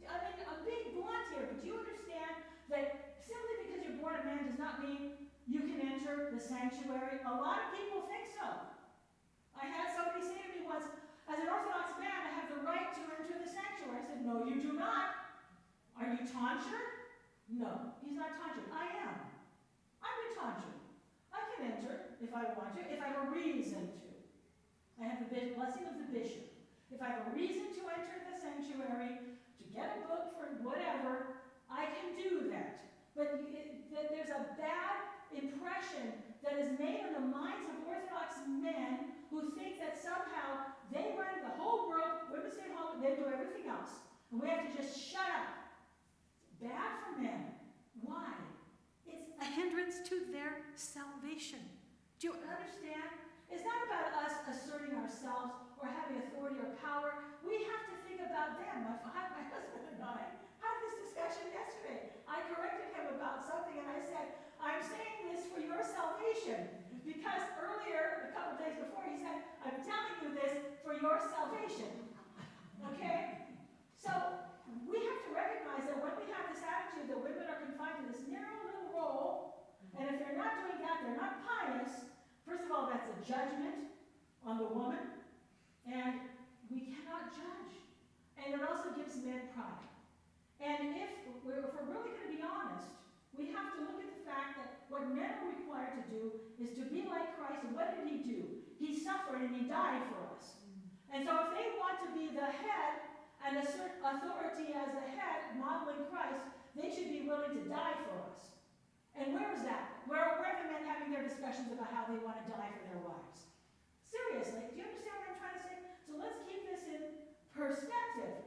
I mean, I'm being blunt here, but do you understand that simply because you're born a man does not mean you can enter the sanctuary? A lot of people think so. I had somebody say to me once, as an Orthodox man, I have the right to enter the sanctuary. I said, no, you do not. Are you tonsured? No, he's not tonsured. I am. I'm a tonsured. I can enter if I want to, if I have a reason to. I have the blessing of the bishop. If I have a reason to enter the sanctuary, to get a book for whatever, I can do that. But there's a bad impression that is made on the minds of Orthodox men who think that somehow they run the whole world, women stay home, they do everything else. And we have to just shut up. It's bad for men. Why? It's a hindrance to their salvation. Do you understand? It's not about us asserting ourselves or having authority or power. We have to think about them. My husband and I had this discussion yesterday. I corrected him about something and I said, I'm saying this for your salvation. Because earlier, a couple days before, he said, I'm telling you this for your salvation. Okay? So, we have to recognize that when we have this attitude that women are confined to this narrow little role, and if they're not doing that, they're not pious, first of all, that's a judgment on the woman, and we cannot judge. And it also gives men pride. And if we're really going to be honest, we have to look at the fact that what men are required to do is to be like Christ. And what did he do? He suffered and he died for us. And so if they want to be the head and assert authority as the head, modeling Christ, they should be willing to die for us. And where is that? Where are the men having their discussions about how they want to die for their wives? Seriously, do you understand what I'm trying to say? So let's keep this in perspective.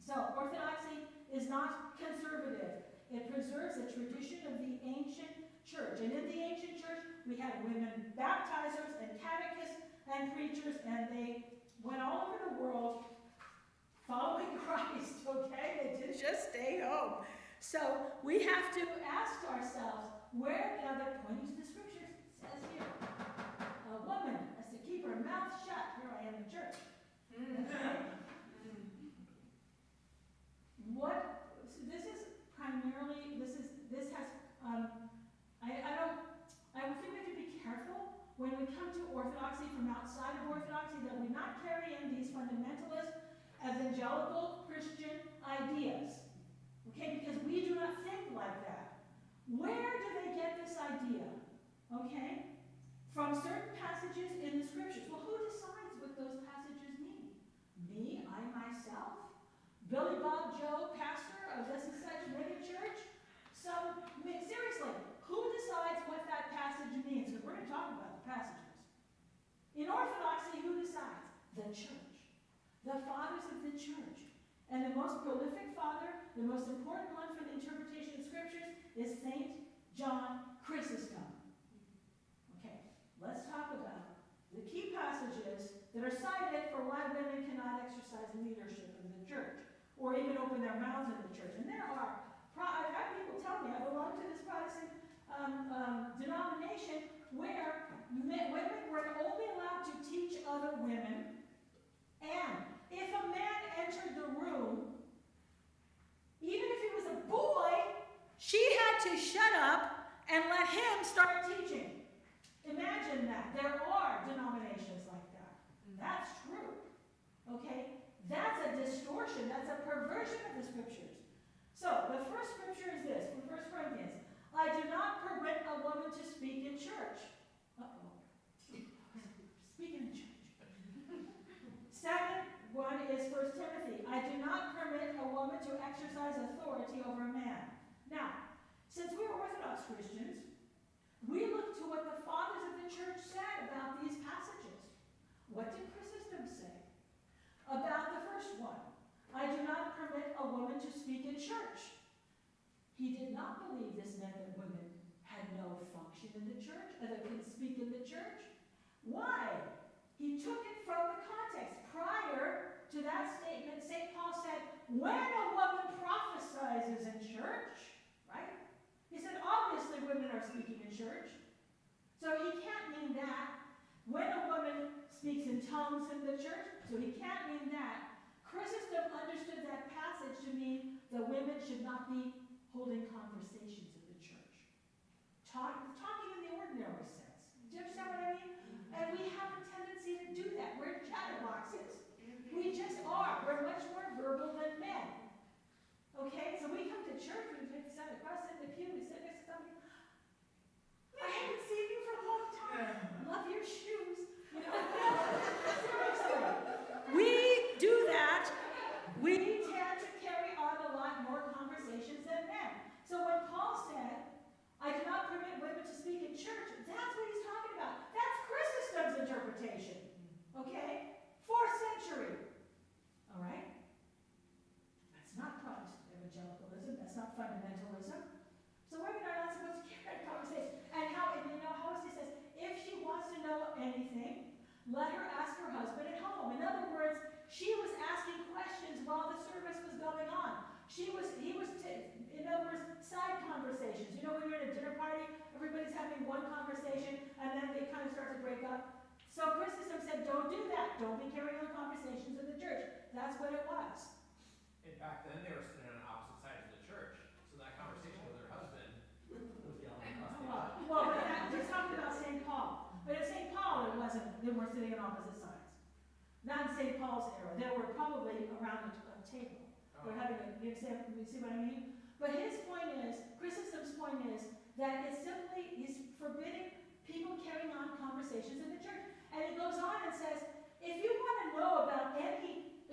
So orthodoxy is not conservative. It preserves the tradition of the ancient church. And in the ancient church, we had women baptizers and catechists and preachers, and they went all over the world following Christ, okay? They didn't just stay home. So we have to ask ourselves, where, now they're pointing to the scriptures, it says here, a woman has to keep her mouth shut. Here I am in church. Okay? What, so this is primarily, this has, I think we have to be careful when we come to orthodoxy from outside of orthodoxy that we not carry in these fundamentalist, evangelical Christian ideas. Okay, because we do not think like that. Where do they get this idea? Okay? From certain passages in the scriptures. Well, who decides what those passages mean? Me, I myself? Billy Bob Joe, pastor of this and such mega church? Seriously, who decides what that passage means? Because we're going to talk about the passages. In orthodoxy, who decides? The church. The fathers of the church. And the most prolific father, the most important one for the interpretation of scriptures, is St. John Chrysostom. Okay, let's talk about the key passages that are cited for why women cannot exercise leadership in the church, or even open their mouths in the church. And there are, I've had people tell me, I belong to this Protestant denomination where women were only allowed to teach other women, and if a man entered the room, even if he was a boy, she had to shut up and let him start teaching. Imagine that. There are denominations like that. That's true. Okay? That's a distortion. That's a perversion of the scriptures. So, the first scripture is this, from 1 Corinthians. I do not permit a woman to speak in church. Uh-oh. Speaking in church. Second one is 1 Timothy. I do not permit a woman to exercise authority over a man. Now, since we are Orthodox Christians, we look to what the fathers of the church said about these passages. What did Chrysostom say about the first one? I do not permit a woman to speak in church. He did not believe this meant that women had no function in the church, or that could speak in the church. Why? He took it from the context. Prior to that statement, St. Paul said, when a woman prophesies in church, right? He said, obviously women are speaking in church. So he can't mean that. When a woman speaks in tongues in the church, so he can't mean that. Chrysostom understood that passage to mean the women should not be holding conversations in the church. Talking in the ordinary sense. Do you understand what I mean? And we have a tendency to do that. We're chatterboxes. We just are. We're much more verbal than men. Okay? So we come to church, we sit across in the pew, we sit next to somebody. I haven't seen you for a long time. Love your shoes. You know? Seriously. We side conversations. You know, when you're at a dinner party, everybody's having one conversation, and then they kind of start to break up. So Chrysostom said, don't do that. Don't be carrying on conversations in the church. That's what it was. And back then, they were sitting on opposite sides of the church, so that conversation with her husband was yelling across the aisle. Well, but we're talking about St. Paul. But at St. Paul, it wasn't, they weren't sitting on opposite sides. Not in St. Paul's era. They were probably around a table. They're having a, you see what I mean? But his point is, Chrysostom's point is, that it's simply, he's forbidding people carrying on conversations in the church. And he goes on and says, if you want to know about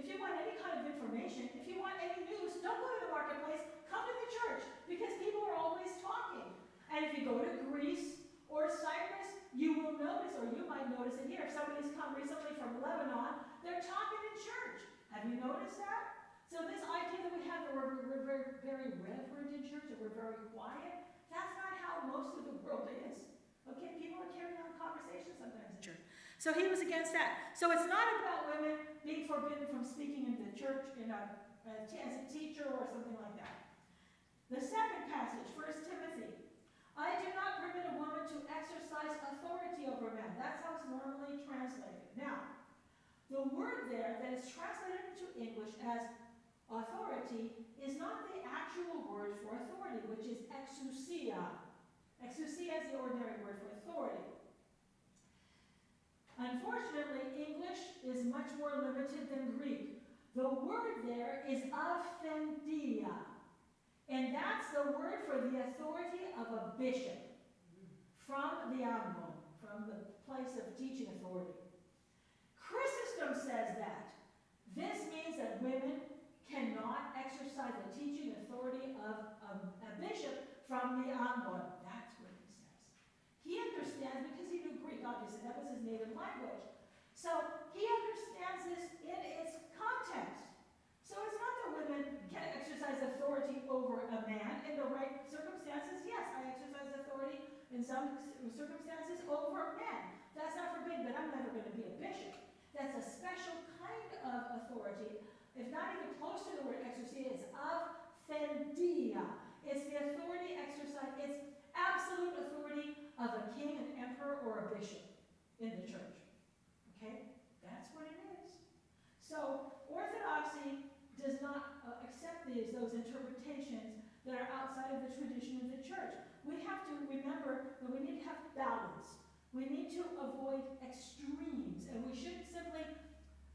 if you want any kind of information, if you want any news, don't go to the marketplace, come to the church, because people are always talking. And if you go to Greece or Cyprus, you will notice, or you might notice it here, if somebody's come recently from Lebanon, they're talking in church. Have you noticed that? So this idea that we have that we're very, very reverent in church, that we're very quiet, that's not how most of the world is. Okay, people are carrying on conversations sometimes in church. So he was against that. So it's not about women being forbidden from speaking in the church as a teacher or something like that. The second passage, 1 Timothy. I do not permit a woman to exercise authority over men. That's how it's normally translated. Now, the word there that is translated into English as authority is not the actual word for authority, which is exousia. Exousia is the ordinary word for authority. Unfortunately, English is much more limited than Greek. The word there is aphendia, and that's the word for the authority of a bishop from the ambon, from the place of teaching authority. Chrysostom says that this means that women cannot exercise the teaching authority of a bishop from the ambon. That's what he says. He understands, because he knew Greek, obviously, that was his native language. So he understands this in its context. So it's not that women can exercise authority over a man. In the right circumstances, yes, I exercise authority in some circumstances over men. That's not forbidden, but I'm never going to be a bishop. That's a special kind of authority. If not even close to the word exousia, it's aphendia. It's the authority exercised, it's absolute authority of a king, an emperor, or a bishop in the church. Okay? That's what it is. So, orthodoxy does not accept those interpretations that are outside of the tradition of the church. We have to remember that we need to have balance. We need to avoid extremes, and we shouldn't simply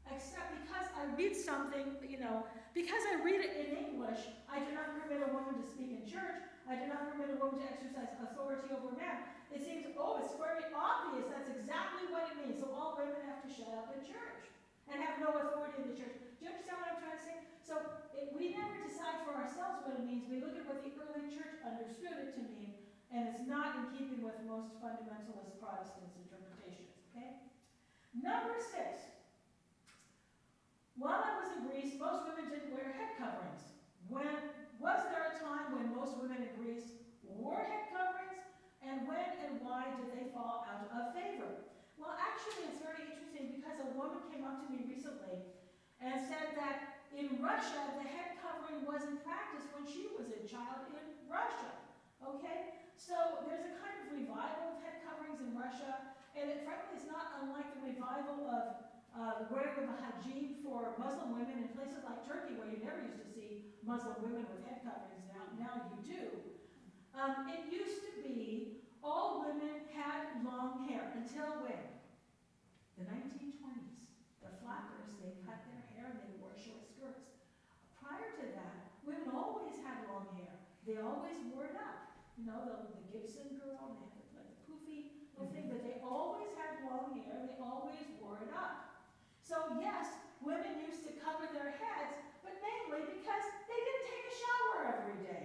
accept, because I read something, because I read it in English, I do not permit a woman to speak in church, I do not permit a woman to exercise authority over men. It seems, it's very obvious, that's exactly what it means. So all women have to shut up in church and have no authority in the church. Do you understand what I'm trying to say? So we never decide for ourselves what it means. We look at what the early church understood it to mean, and it's not in keeping with most fundamentalist Protestant interpretations, okay? Number 6. While I was in Greece, most women didn't wear head coverings. Was there a time when most women in Greece wore head coverings? And when and why did they fall out of favor? Well, actually, it's very interesting, because a woman came up to me recently and said that in Russia, the head covering wasn't practiced when she was a child in Russia. Okay? So there's a kind of revival of head coverings in Russia, and it frankly is not unlike the revival of the wearing of a hijab for Muslim women in places like Turkey, where you never used to see Muslim women with head coverings. Now you do. It used to be all women had long hair until when? The 1920s. The flappers, they cut their hair and they wore short skirts. Prior to that, women always had long hair. They always wore it up. The Gibson girl, they had like the poofy little thing, but they always had long hair. They always wore it up. So yes, women used to cover their heads, but mainly because they didn't take a shower every day.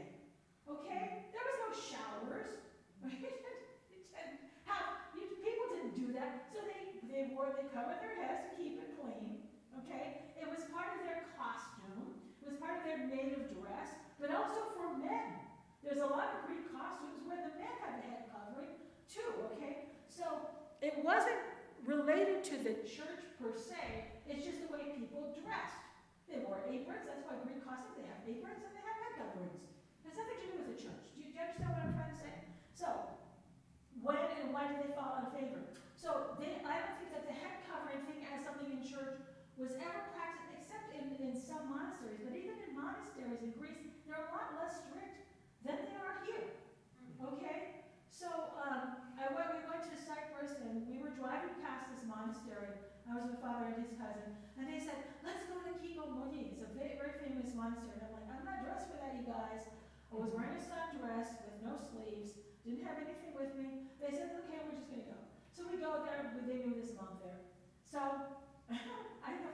Okay? There was no showers. People didn't do that, so they covered their heads to keep it clean. Okay? It was part of their costume. It was part of their native dress, but also for men. There's a lot of Greek costumes where the men had a head covering too. Okay? So it wasn't related to the church per se, it's just the way people dressed. They wore aprons, that's why Greek costumes, they have aprons and they have head coverings. It has nothing to do with the church. Do you understand what I'm trying to say? So, when and why did they fall out of favor? So, I don't think that the head covering thing as something in church was ever practiced, except in some monasteries. But even in monasteries in Greece, they're a lot less strict than they are here. Okay? So, we went to Cyprus, and we were driving past this monastery. I was with Father and his cousin, and they said, let's go to Kiko Moni. It's a very, very famous monastery. And I'm like, I'm not dressed for that, you guys. I was wearing a sundress with no sleeves, didn't have anything with me. They said, okay, we're just going to go. So we go there, they knew this monk there. So, the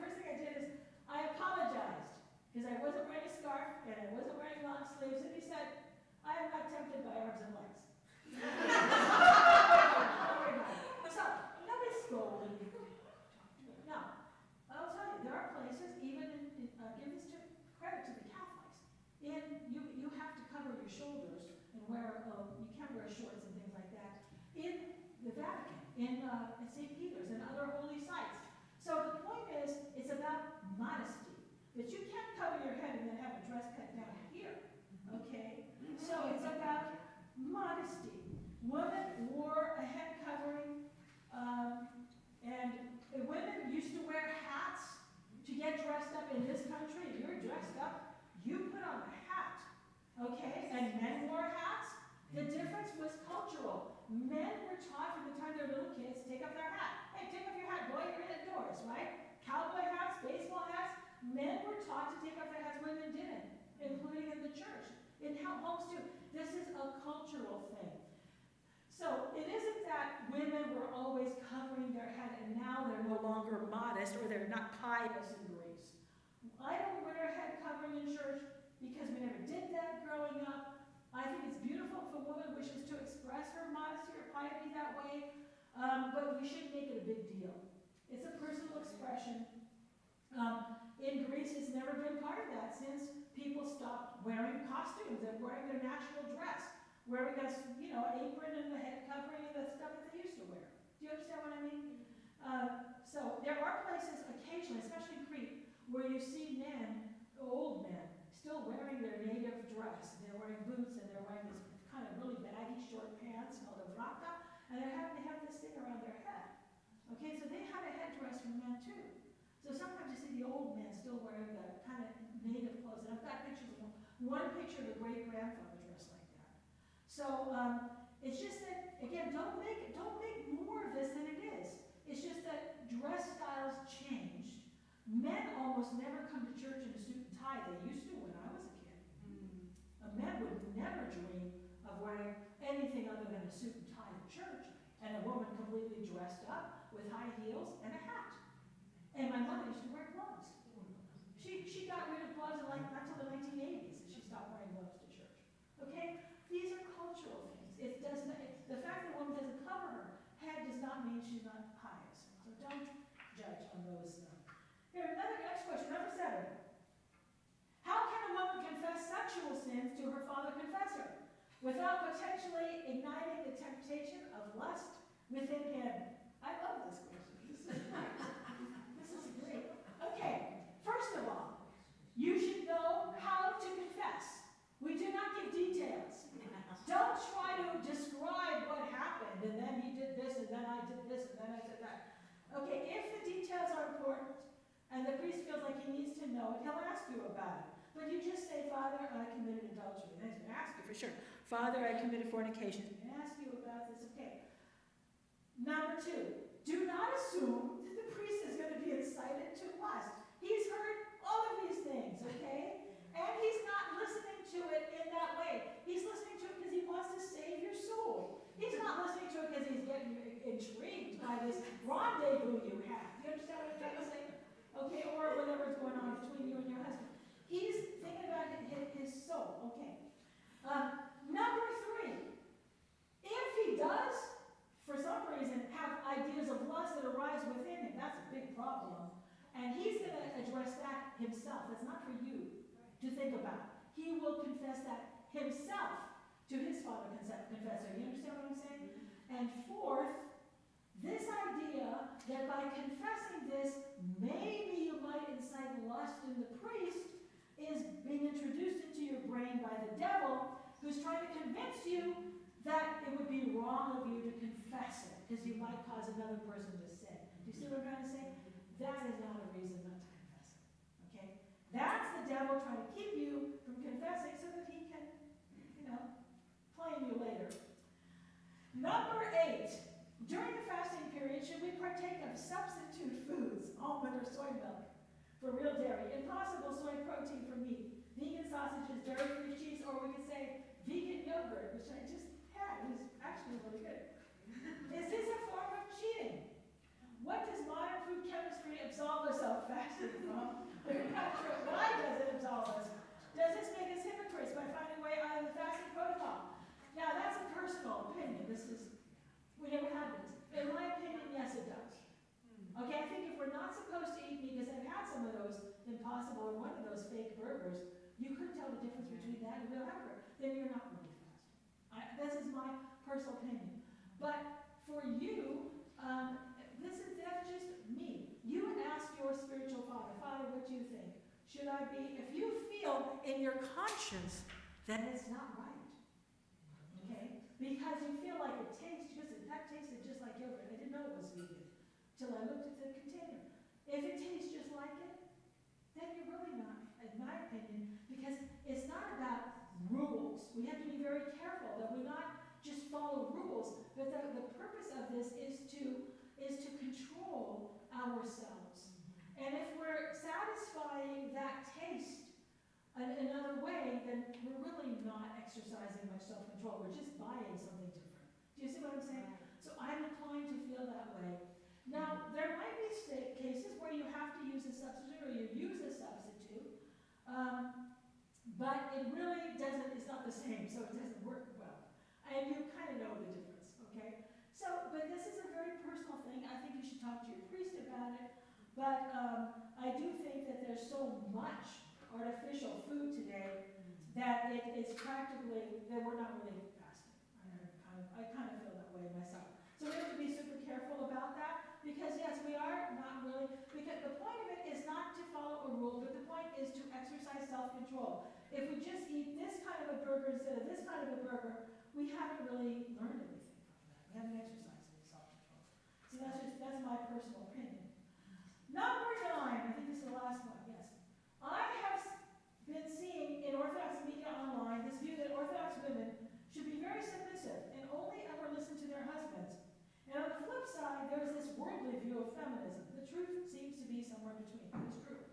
first thing I did is, I apologized, because I wasn't wearing a scarf, and I wasn't wearing long sleeves, and he said, I am not tempted by arms and legs. So, nobody scolded me. Now, I'll tell you, there are places, even give this credit to the Catholics, you have to cover your shoulders and wear, you can't wear shorts and things like that, in the Vatican, in St. Peter's, and other holy sites. So the point is, it's about modesty. That you can't cover your head and then have a dress cut down here, okay? So it's about modesty. Women wore a head covering, and women used to wear hats to get dressed up in this country. If you're dressed up, you put on a hat, okay? And men wore hats. The difference was cultural. Men were taught from the time they were little kids, take off their hat. Hey, take off your hat, boy, you're indoors, right? Cowboy hats, baseball hats. Men were taught to take off their hats, women didn't, including in the church. In homes too. This is a cultural thing. So it isn't that women were always covering their head and now they're no longer modest or they're not pious in Greece. I don't wear a head covering in church because we never did that growing up. I think it's beautiful if a woman wishes to express her modesty or piety that way, but we shouldn't make it a big deal. It's a personal expression. In Greece, it's never been part of that since people stopped wearing costumes and wearing their national dress, wearing a, apron and the head covering and the stuff that they used to wear. Do you understand what I mean? So there are places occasionally, especially in Crete, where you see men, old men, still wearing their native dress. They're wearing boots and they're wearing this kind of really baggy short pants called a vraka, and they have this thing around their head. Okay, so they had a headdress for men too. So sometimes you see the old men still wearing the kind of native clothes. And I've got pictures of one picture of a great-grandfather dressed like that. So it's just that, again, don't make more of this than it is. It's just that dress styles changed. Men almost never come to church in a suit and tie. They used to when I was a kid. A man would never dream of wearing anything other than a suit and tie in church. And a woman completely dressed up with high heels and a hat. And my mother used to wear gloves. She got rid of gloves not until the 1980s, and she stopped wearing gloves to church. Okay? These are cultural things. It does not, the fact that a woman doesn't cover her head does not mean she's not pious. So don't judge on those. Here, next question, number 7. How can a woman confess sexual sins to her father confessor without potentially igniting the temptation of lust within him? I love this question. This is great. Okay, first of all, you should know how to confess. We do not give details. Don't try to describe what happened, and then he did this, and then I did this, and then I did that. Okay, if the details are important, and the priest feels like he needs to know it, he'll ask you about it. But you just say, Father, I committed adultery. And then he's going to ask you for sure. Father, I committed fornication. He's going to ask you about this. Okay. Number 2, do not assume that the priest is going to be incited to lust. He's heard all of these things, okay? And he's not listening to it in that way. He's listening to it because he wants to save your soul. He's not listening to it because he's getting intrigued by this rendezvous you have. Do you understand what I'm trying to say? Okay, or whatever's going on between you and your husband. He's thinking about his soul, okay. Number 3, if he does, for some reason, have ideas of lust that arise within him, that's a big problem. And he's going to address that himself. That's not for you to think about. He will confess that himself to his father confessor. You understand what I'm saying? And 4th, this idea that by confessing this, maybe you might incite lust in the priest is being introduced into your brain by the devil, who's trying to convince you that it would be wrong of you to confess it, because you might cause another person to sin. Do you see what I'm trying to say? That is not a reason not to confess it. Okay? That's the devil trying to keep you from confessing so that he can, claim you later. Number 8. During the fasting period, should we partake of substitute foods, almond or soy milk, for real dairy, impossible soy protein for meat, vegan sausages, dairy-free cheese, or we could say vegan yogurt, which I just had. It was actually really good. Is this a form of cheating? What does modern food chemistry absolve us of fasting from? We're not sure. Why does it absolve us? Does this make us hypocrites by finding a way out of the fasting protocol? Now, that's a personal opinion. We never had this. In my opinion, yes, it does. Okay, I think if we're not supposed to eat meat, because I've had some of those Impossible or one of those fake burgers, you couldn't tell the difference between that and real hamburger, then you're not really fasting. This is my personal opinion. But for you, that's just me. You ask your spiritual father, Father, what do you think? Should I be, if you feel in your conscience that it's not right, okay, because you feel like it tastes that tasted just like yogurt. I didn't know it was vegan till I looked at the container. If it tastes just like it, then you're really not, in my opinion, because it's not about rules. We have to be very careful that we not just follow rules, but that the purpose of this is to control ourselves. And if we're satisfying that taste another way, then we're really not exercising much self-control. We're just buying something different. Do you see what I'm saying? So I'm inclined to feel that way. Now, there might be cases where you have to use a substitute or you use a substitute, but it really doesn't, it's not the same, so it doesn't work well. And you kind of know the difference, okay? So, but this is a very personal thing. I think you should talk to your priest about it. But I do think that there's so much artificial food today that it is practically, that we're not really fasting. I kind of feel that way myself. So we have to be super careful about that because, yes, we are not really, because the point of it is not to follow a rule, but the point is to exercise self-control. If we just eat this kind of a burger instead of this kind of a burger, we haven't really learned anything from that. We haven't exercised any self-control. So that's my personal opinion. Number 9, I think this is the last one, yes. I have been seeing in Orthodox media online this view that Orthodox women should be very submissive and only ever listen to their husbands. And on the flip side, there's this worldly view of feminism. The truth seems to be somewhere between. It's true.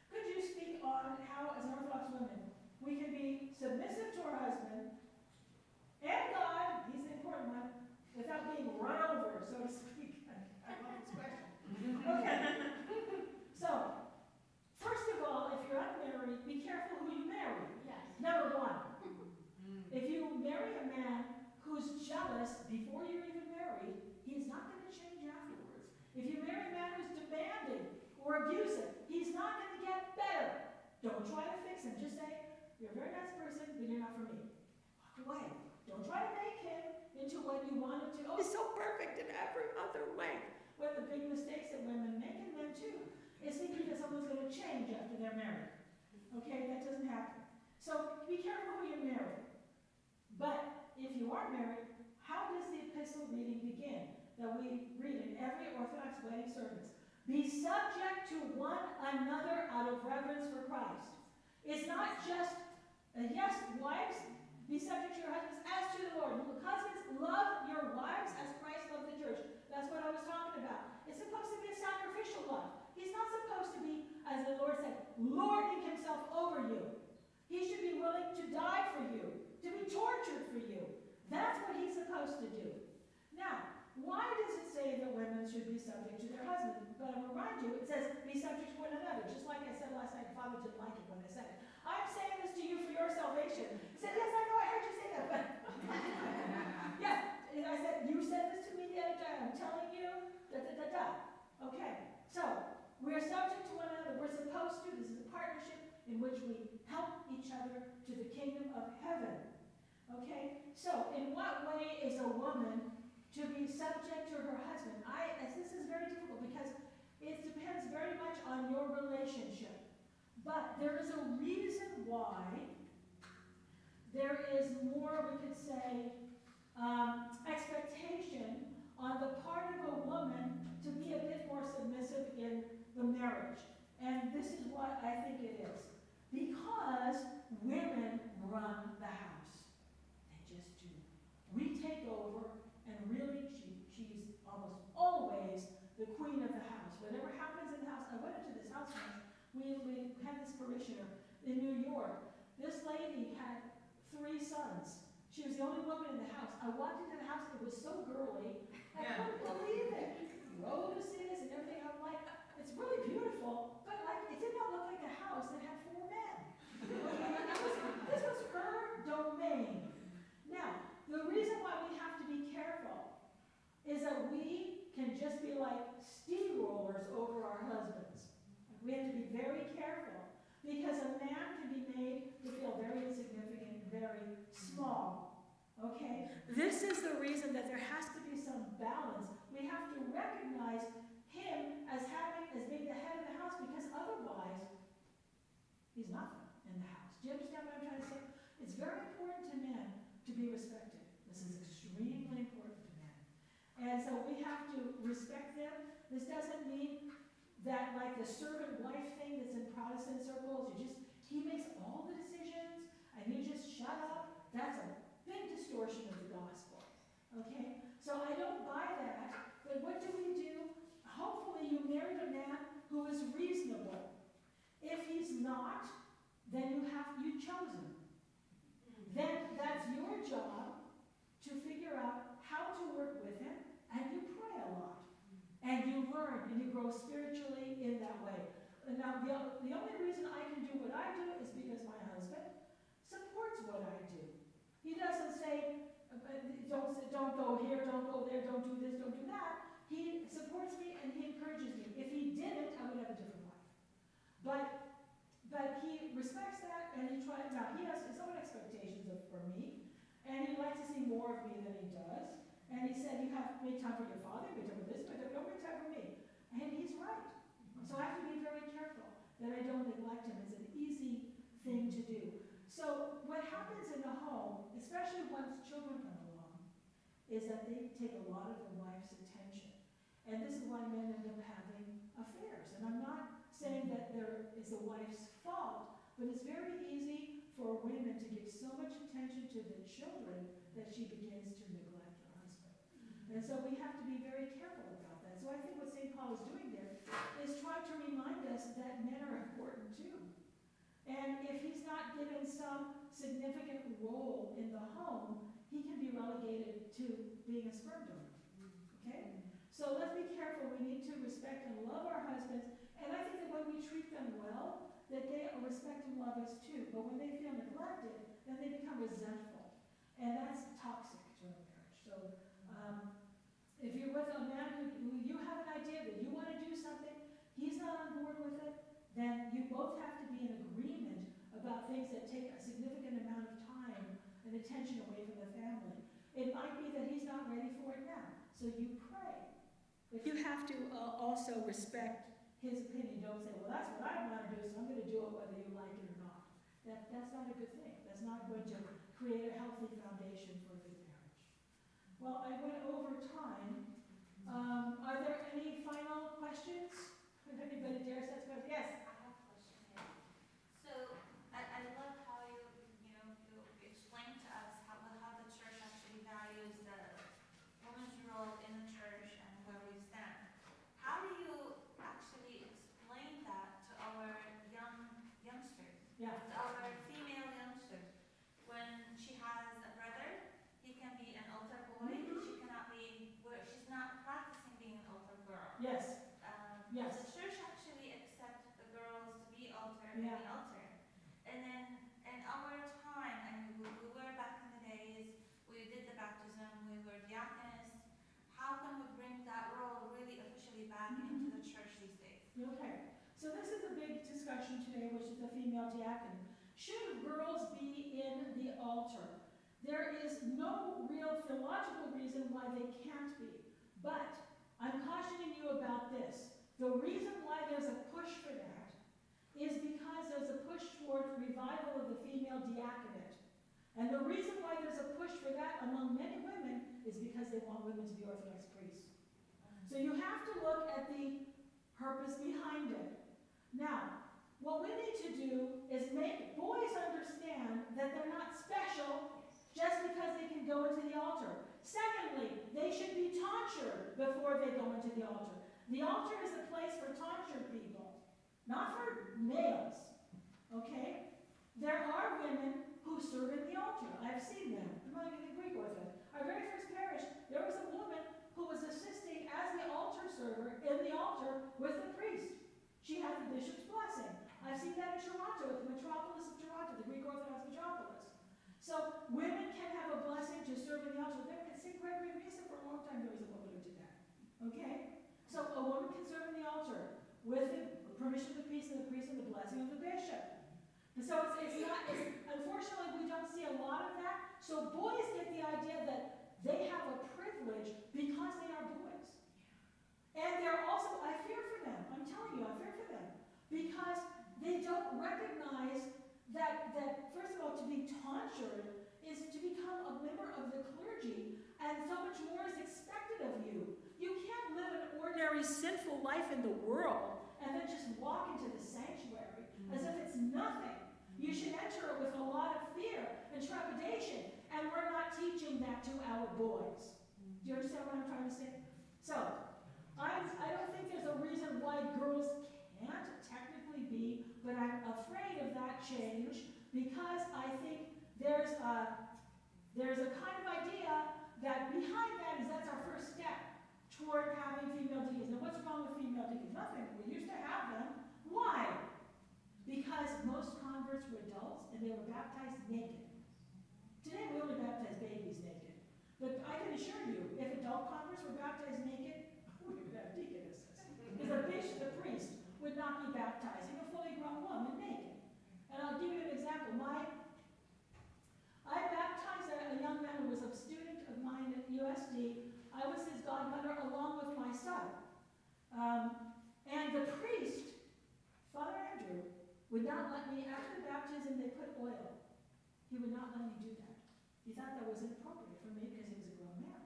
Could you speak on how, as Orthodox women, we can be submissive to our husband and God, he's the important one, without being run over, so to speak? I love this question. Okay. So, first of all, if you're unmarried, be careful who you marry. Yes. Number 1. If you marry a man who's jealous before you're even married, he's not going to change afterwards. If you marry a man who's demanding or abusive, he's not going to get better. Don't try to fix him. Just say, you're a very nice person, but you're not for me. Walk away. Don't try to make him into what you want him to. Oh, he's so perfect in every other way. One of the big mistakes that women make, and men too, is thinking that someone's going to change after they're married. Okay, that doesn't happen. So be careful who you marry. But if you are married, how does the epistle reading begin that we read in every Orthodox wedding service? Be subject to one another out of reverence for Christ. It's not just, yes, wives, be subject to your husbands as to the Lord. Husbands, love your wives as Christ loved the church. That's what I was talking about. It's supposed to be a sacrificial love. He's not supposed to be, as the Lord said, lording himself over you. He should be willing to die for you, to be tortured for you. That's what he's supposed to do. Now, why does it say that women should be subject to their husbands? But I'll remind you, it says be subject to one another. Just like I said last night, Father didn't like it when I said it. I'm saying this to you for your salvation. He said, yes, I know, I heard you say that, but yeah, and I said, you said this to me the other day, I'm telling you, Okay, so we're subject to one another. We're supposed to. This is a partnership in which we help each other to the kingdom of heaven. Okay, so in what way is a woman to be subject to her husband? This is very difficult because it depends very much on your relationship. But there is a reason why there is more, we could say, expectation on the part of a woman to be a bit more submissive in the marriage. And this is what I think it is. Because women run the house. They just do. We take over, and really, she's almost always the queen of the house. Whatever happens in the house, I went into this house once. We had this parishioner in New York. This lady had 3 sons. She was the only woman in the house. I walked into the house, it was so girly. I couldn't believe it. Roses and everything. I'm like, it's really beautiful, but like, it did not look like a house that had 4 men. This was her domain. Now, the reason why we have to be careful is that we can just be like steamrollers over our husbands. We have to be very careful because a man can be made to feel very insignificant, very small. Okay? This is the reason that there has to be some balance. We have to recognize him as being the head of the house, because otherwise he's nothing in the house. Do you understand what I'm trying to say? It's very important to men to be respected. This is extremely important to men. And so we have to respect them. This doesn't mean that like the servant wife thing that's in Protestant circles, he makes all the decisions and you just shut up. That's a big distortion of the gospel. Okay? So I don't buy that. But what do we do? Hopefully you married a man who is reasonable. If he's not, then you chose him. Then that's your job to figure out how to work with him, and you pray a lot. And you learn, and you grow spiritually in that way. And now, the only reason I can do what I do is because my husband supports what I do. He doesn't say, don't go here, don't go there, don't do this, don't do that. He supports me and he encourages me. If he didn't, I would have a different life. But he respects that, and he tries. Now, he has his own expectations for me, and he'd like to see more of me than he does. And he said, you have to make time for your father, make time for this, but don't make time for me. And he's right. So I have to be very careful that I don't neglect him. It's an easy thing to do. So what happens in the home, especially once children come along, is that they take a lot of the wife's attention. And this is why men end up having affairs. And I'm not saying that there is the wife's fault, but it's very easy for women to give so much attention to the children that she begins to neglect her husband. And so we have to be very careful about that. So I think what St. Paul is doing there is trying to remind us that men are important too. And if he's not given some significant role in the home, he can be relegated to being a sperm donor. Okay? So let's be careful. We need to respect and love our husbands. And I think that when we treat them well, that they respect and love us too. But when they feel neglected, then they become resentful. And that's toxic to a marriage. So if you're with a man who you have an idea that you want to do something, he's not on board with it, then you both have to be in agreement about things that take a significant amount of time and attention away from the family. It might be that he's not ready for it now. So you pray. But you have to also respect his opinion. Don't say, well, that's what I want to do, so I'm going to do it whether you like it or not. That's not a good thing. That's not going to create a healthy foundation for a good marriage. Well, I went over time. Are there any final questions? If anybody dares ask questions? Yes? I have a question, yeah. So I love how you explained to us how the church actually values the woman's role in the church and where we stand. How do you actually explain that to our youngsters, Yeah. to our female youngsters? When she has a brother, he can be an altar boy. She cannot be, she's not practicing being an altar girl. Yes. Yes. The church actually accepts the girls to be altar and Yeah. be altar. And then in our time, and we were back in the days, we did the baptism, we were diaconess. How can we bring that role really officially back into the church these days? Okay. So this is a big discussion today, which is the female diaconate. Should girls be in the altar? There is no real theological reason why they can't be. But I'm cautioning you about this. The reason why there's a push for that is because there's a push toward revival of the female diaconate. And the reason why there's a push for that among many women is because they want women to be Orthodox priests. So you have to look at the purpose behind it. Now, what we need to do is make boys understand that they're not special just because they can go into the altar. Secondly, they should be tonsured before they go into the altar. The altar is a place for tonsured people, not for males, okay? There are women who serve in the altar. I've seen them. I'm not going to Greek Orthodox. Our very first parish, there was a woman who was assisting as the altar server in the altar with the priest. She had the bishop's blessing. I've seen that in Toronto, at the metropolis of Toronto, the Greek Orthodox metropolis. So women can have a blessing to serve in the altar. There at St. Gregory of Nyssa for a long time, there was a woman who did that. Okay? So a woman can serve in the altar with the permission of the priest and the blessing of the bishop. And so unfortunately, we don't see a lot of that. So boys get the idea that they have a privilege because they are boys. And they're also, I fear for them. I'm telling you, I fear for them. Because they don't recognize that first of all, to be tonsured is to become a member of the clergy, and so much more is expected of you. You can't live an ordinary sinful life in the world and then just walk into the sanctuary as if it's nothing. You should enter it with a lot of fear and trepidation, and we're not teaching that to our boys. Do you understand what I'm trying to say? So, I don't think there's a reason why girls can't technically be, but I'm afraid of that change because I think there's a kind of idea that behind that is that's our first step toward having female deacons. Now, what's wrong with female deacons? Nothing. We used to have them. Why? Because most converts were adults and they were baptized naked. Today we only baptize babies naked. But I can assure you, if adult converts were baptized naked, we would have deaconesses. Because a bishop, the priest, would not be baptizing a fully grown woman naked. And I'll give you an example. I baptized a young man who was a student of mine at USD. I was his godmother along with my son. And the priest, Father Andrew, would not let me, after the baptism they put oil. He would not let me do that. He thought that was inappropriate for me because he was a grown man.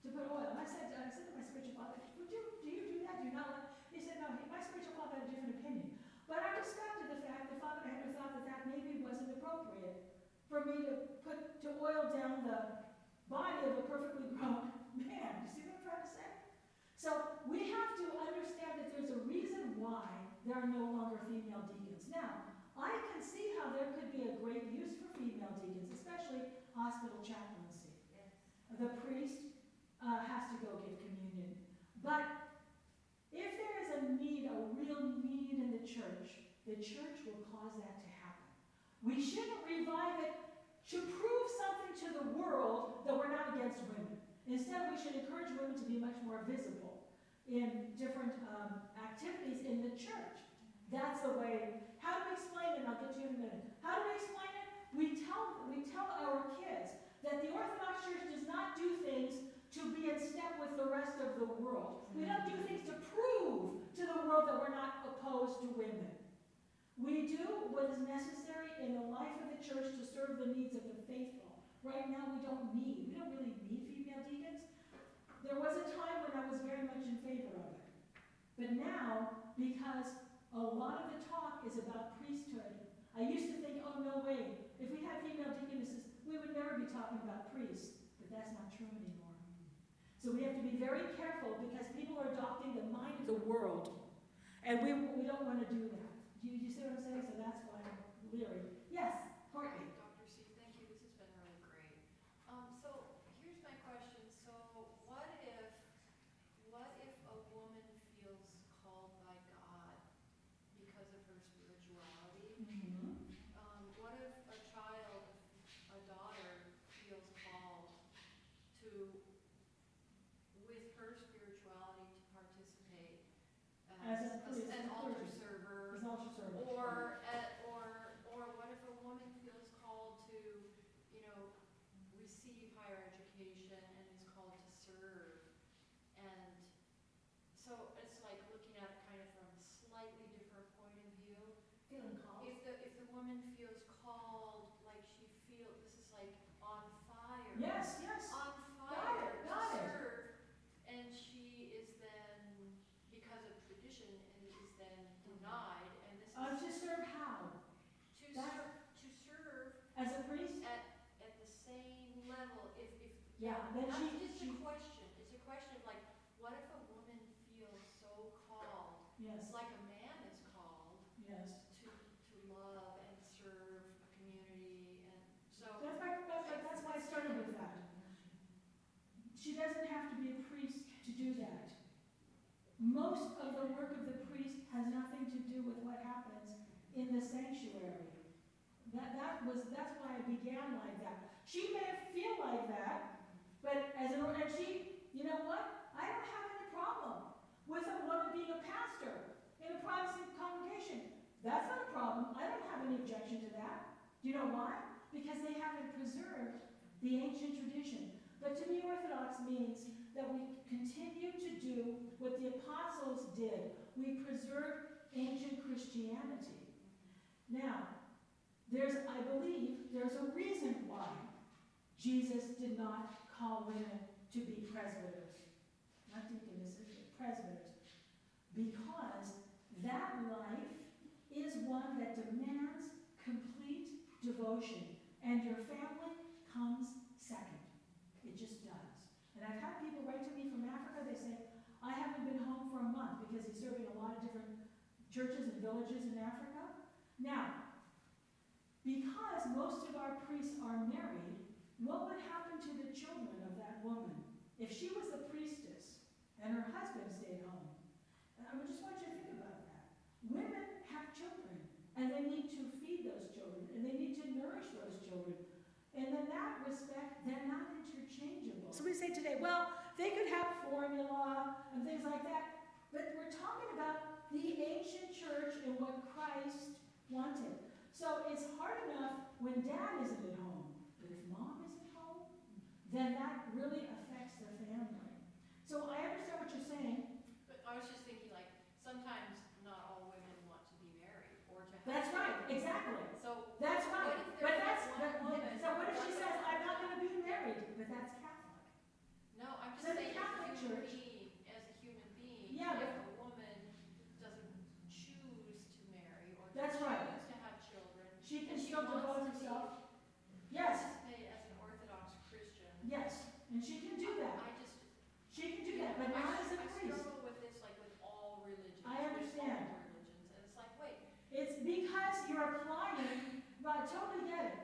To put oil. And I said to my spiritual father, do you do that? Do you not let? He said, no, my spiritual father had a different opinion. But I respected the fact that Father Andrew thought that maybe wasn't appropriate for me to oil down the body of a perfectly grown man. You see what I'm trying to say? So we have to understand that there's a reason why there are no longer female deacons. Now, I can see how there could be a great use for female deacons, especially hospital chaplaincy. Yes. The priest has to go give communion. But if there is a real need in the church will cause that to happen. We shouldn't revive it to prove something to the world that we're not against women. Instead, we should encourage women to be much more visible in different activities in the church. That's the way. How do we explain it? I'll get to you in a minute. How do we explain it? We tell our kids that the Orthodox Church does not do things to be in step with the rest of the world. We don't do things to prove to the world that we're not opposed to women. We do what is necessary in the life of the church to serve the needs of the faithful. Right now, we don't really need female deacons. There was a time when I was very much in favor of it. But now, because a lot of the talk is about priesthood, I used to think, oh, no way. If we had female deaconesses, we would never be talking about priests. But that's not true anymore. So we have to be very careful because people are adopting the mind of the world. And we don't want to do that. Do you see what I'm saying? So that's why I'm leery. Yes, Courtney. Dr. C, thank you. This has been really great. So here's my question. So what if a woman feels called by God because of her spirituality? Mm-hmm. What if a child, a daughter, feels called to, with her spirituality, to participate As a priest, an as altar clergy. server? As altar server. Or what if a woman feels called to, receive higher education and is called to serve? And so it's like looking at it kind of from a slightly different point of view. Feeling called. If the woman feels called, like this is like Yeah, then That's she, just a question. It's a question of like, what if a woman feels so called, yes, like a man is called, yes. to love and serve a community, and so. That's why I started with that. She doesn't have to be a priest to do that. Most of the work of the priest has nothing to do with what happens in the sanctuary. That's why I began like that. She may feel like that, but and she, you know what? I don't have any problem with a woman being a pastor in a Protestant congregation. That's not a problem. I don't have any objection to that. Do you know why? Because they haven't preserved the ancient tradition. But to be Orthodox means that we continue to do what the apostles did. We preserve ancient Christianity. Now, I believe there's a reason why Jesus did not call women to be presbyters. Not deaconesses, but presbyters. Because that life is one that demands complete devotion. And your family comes second. It just does. And I've had people write to me from Africa, they say, I haven't been home for a month because he's serving a lot of different churches and villages in Africa. Now, because most of our priests are married, what would happen to the children of that woman if she was the priestess and her husband stayed home? And I just want you to think about that. Women have children, and they need to feed those children, and they need to nourish those children. And in that respect, they're not interchangeable. So we say today, well, they could have formula and things like that, but we're talking about the ancient church and what Christ wanted. So it's hard enough when dad isn't at home, but if mom isn't home, then that really affects the family. So I understand what you're saying. But I was just thinking, like, sometimes not all women want to be married or to have. That's right, exactly. So. That's right. What if But there's that's, one woman? so what if she says, I'm not going to be married, but that's Catholic? No, I'm just So the saying, Catholic as a Church- human being, Yeah, if but- a woman doesn't choose to marry or That's right. choose to have children, She can and she still wants devote to herself. Yes, participate as an Orthodox Christian. yes, and she can do that. I just. She can do that, but not as a I priest. struggle with this, like, with all religions. I understand. With all religions, and it's like, wait, It's because you're applying, but I totally get it.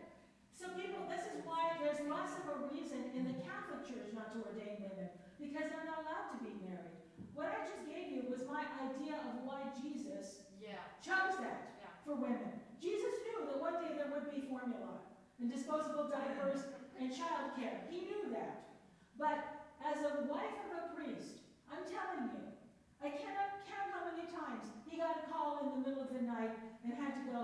So people, this is why there's less of a reason in the Catholic Church not to ordain women, because they're not allowed to be married. What I just gave you was my idea of why Jesus yeah, chose that yeah. for women. Jesus knew that one day there would be formula and disposable diapers and childcare. He knew that. But as a wife of a priest, I'm telling you, I cannot count how many times he got a call in the middle of the night and had to go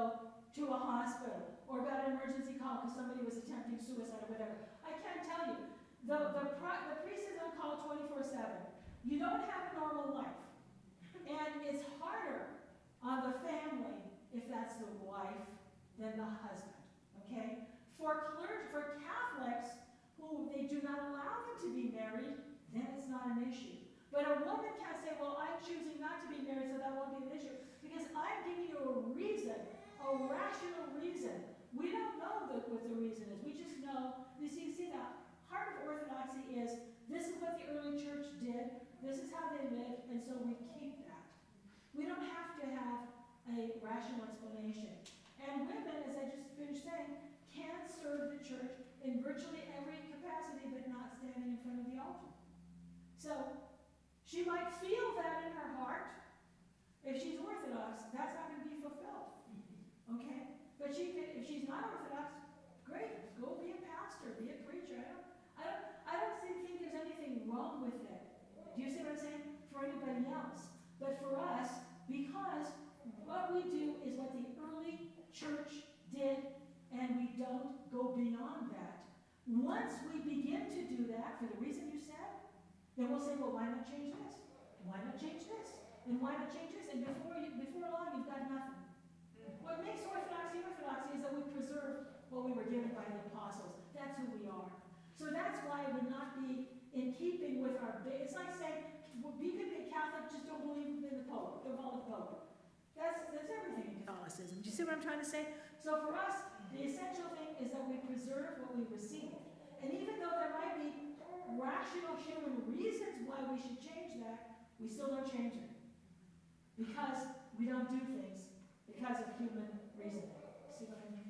to a hospital, or got an emergency call because somebody was attempting suicide or whatever. I can't tell you. The priest is on call 24/7. You don't have a normal life. And it's harder on the family if that's the wife than the husband. Okay? For Catholics who they do not allow them to be married, then it's not an issue. But a woman can't say, well, I'm choosing not to be married, so that won't be an issue. Because I'm giving you a reason, a rational reason. We don't know what the reason is. We just know, you see, the heart of Orthodoxy is, this is what the early church did, this is how they lived, and so we keep that. We don't have to have a rational explanation. And women, as I just finished saying, can serve the church in virtually every capacity, but not standing in front of the altar. So, she might feel that in her heart. If she's Orthodox, that's not going to be fulfilled. Okay? But she can, if she's not Orthodox, great, go be a pastor, be a preacher. I don't think there's anything wrong with it. Do you see what I'm saying? For anybody else. But for us, because what we do is what the early church did, and we don't go beyond that. Once we begin to do that, for the reason you said, then we'll say, well, why not change this? Why not change this? And why not change this? And before long, you've got nothing. What makes Orthodoxy is that we preserve what we were given by the apostles. That's who we are. So that's why it would not be in keeping with our it's like saying, well, you can be a Catholic, just don't believe in the Pope. Don't follow the Pope. That's everything in Catholicism. Do you see what I'm trying to say? So for us, the essential thing is that we preserve what we receive. And even though there might be rational human reasons why we should change that, we still don't change it. Because we don't do things because of human reasoning. See what I mean?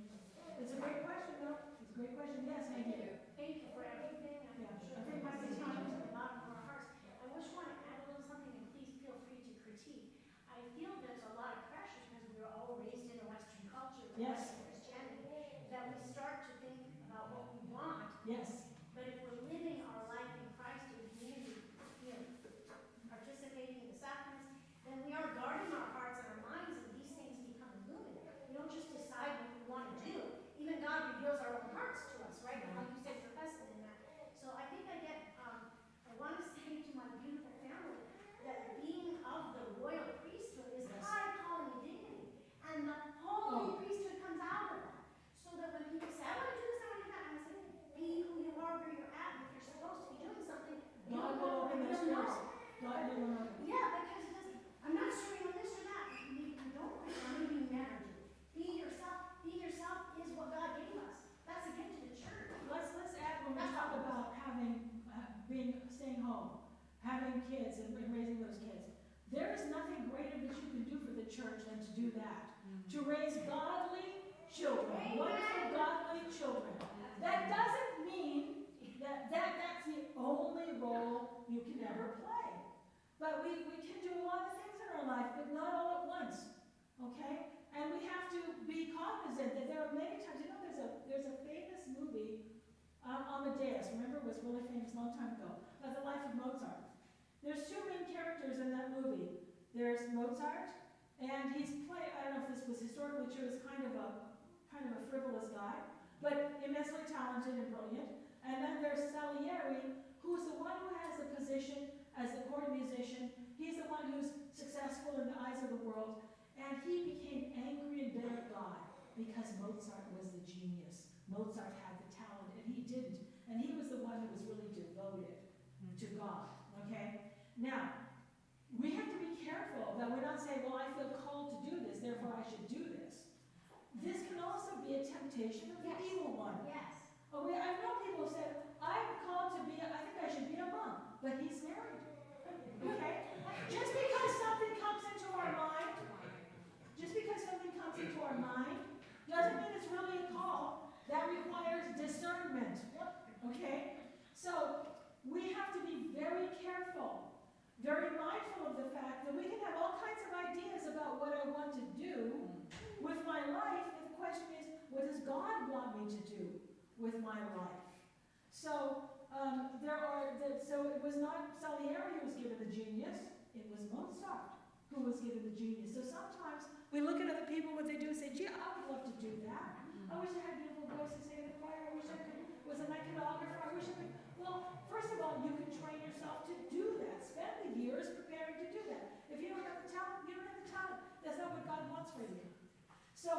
It's a great question, though. It's a great question. Yes, thank you. Thank you for everything. Yeah, I'm sure I think my this is time touching is to the bottom of our hearts. I just want to add a little something, and please feel free to critique. I feel there's a lot of pressure because we were all raised in a Western culture, with Yes. Western Christianity, that we start to think about what we want. Yes. But if we're living our life in Christ in community, participating in the sacraments, then we are guarding our hearts and our minds, and these things become illuminated. We don't just decide what we want to do. Even God reveals our own hearts to us, right? How you said your husband in that. So I think I want to say to my beautiful family that being of the royal priesthood is Yes. high calling and dignity. And the holy priesthood comes out of that. So that when people say, I want to do this, I want to do that, and I say, be who you are, where you're at, and if you're supposed to be doing something, you God don't will know, open you those don't know. doors. God will open. Yeah, because it doesn't, I'm not serving on this or that. You don't, maybe you never do. Being yourself is what God gave us. That's a gift to the church. Let's add when we talk about staying home, having kids and raising those kids. There is nothing greater that you can do for the church than to do that. To raise godly children, wonderful godly children. That doesn't mean that that's the only role you can ever play. But we can do a lot of things in our life, but not all at once. Okay? And we have to be cognizant that there are many times, there's a famous movie, Amadeus, remember, it was really famous a long time ago, about the life of Mozart. There's two main characters in that movie. There's Mozart, and he's I don't know if this was historically true, he's kind of a frivolous guy, but immensely talented and brilliant. And then there's Salieri, who's the one who has the position as the court musician. He's the one who's successful in the eyes of the world. And he became angry and bitter at God because Mozart was the genius. Mozart had the talent, and he didn't. And he was the one who was really devoted to God. Okay? Now, we have to be careful that we're not saying, well, I feel called to do this, therefore I should do this. This can also be a temptation of the Yes. evil one. Yes. I've known people who said, I'm called to be, I think I should be a monk, but he's married. Okay? Just because something comes into our mind doesn't mean it's really a call. That requires discernment. Okay? So we have to be very careful, very mindful of the fact that we can have all kinds of ideas about what I want to do with my life. And the question is, what does God want me to do with my life? So so it was not Salieri who was given the genius, it was Mozart who was given the genius. So sometimes we look at other people, what they do, and say, gee, I would love to do that. I wish I had a beautiful voice to sing in the choir. I wish I was an iconographer. I wish I could. Well, first of all, you can train yourself to do that. Spend the years preparing to do that. If you don't have the talent, you don't have the talent. That's not what God wants for you. So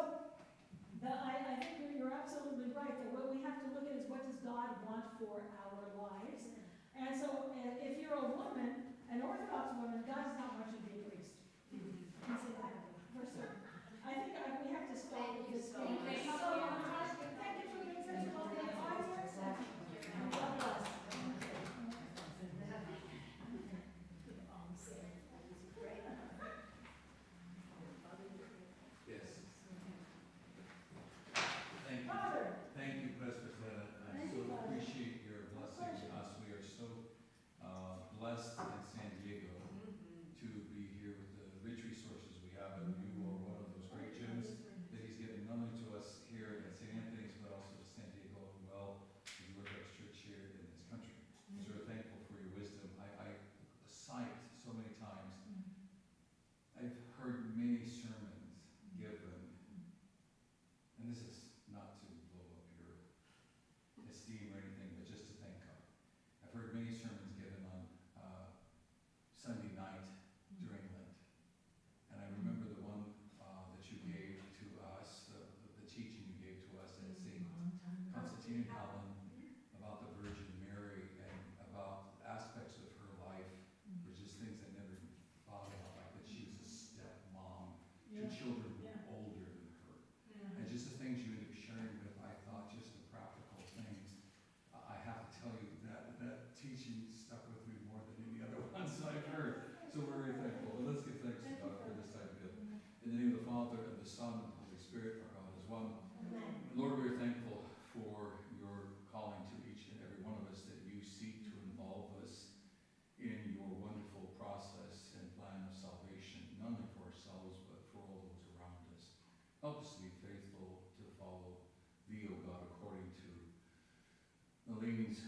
I think you're absolutely right that what we have to look at is what does God want for our lives. And so if you're a woman, an Orthodox woman, God does not want you to be a priest. I can say that for certain. I think we have to stop with this. Thank you so much. Thank you for being such a lovely audience. God bless. Yes. Thank you. Father. Thank you, Presbyterian. I Thank so you, Father. appreciate your blessing us. We are so blessed in San Diego to be Son, and the Holy Spirit, our God is one. Amen. Lord, we are thankful for your calling to each and every one of us, that you seek to involve us in your wonderful process and plan of salvation, not only for ourselves, but for all those around us. Help us to be faithful to follow thee, O God, according to the leanings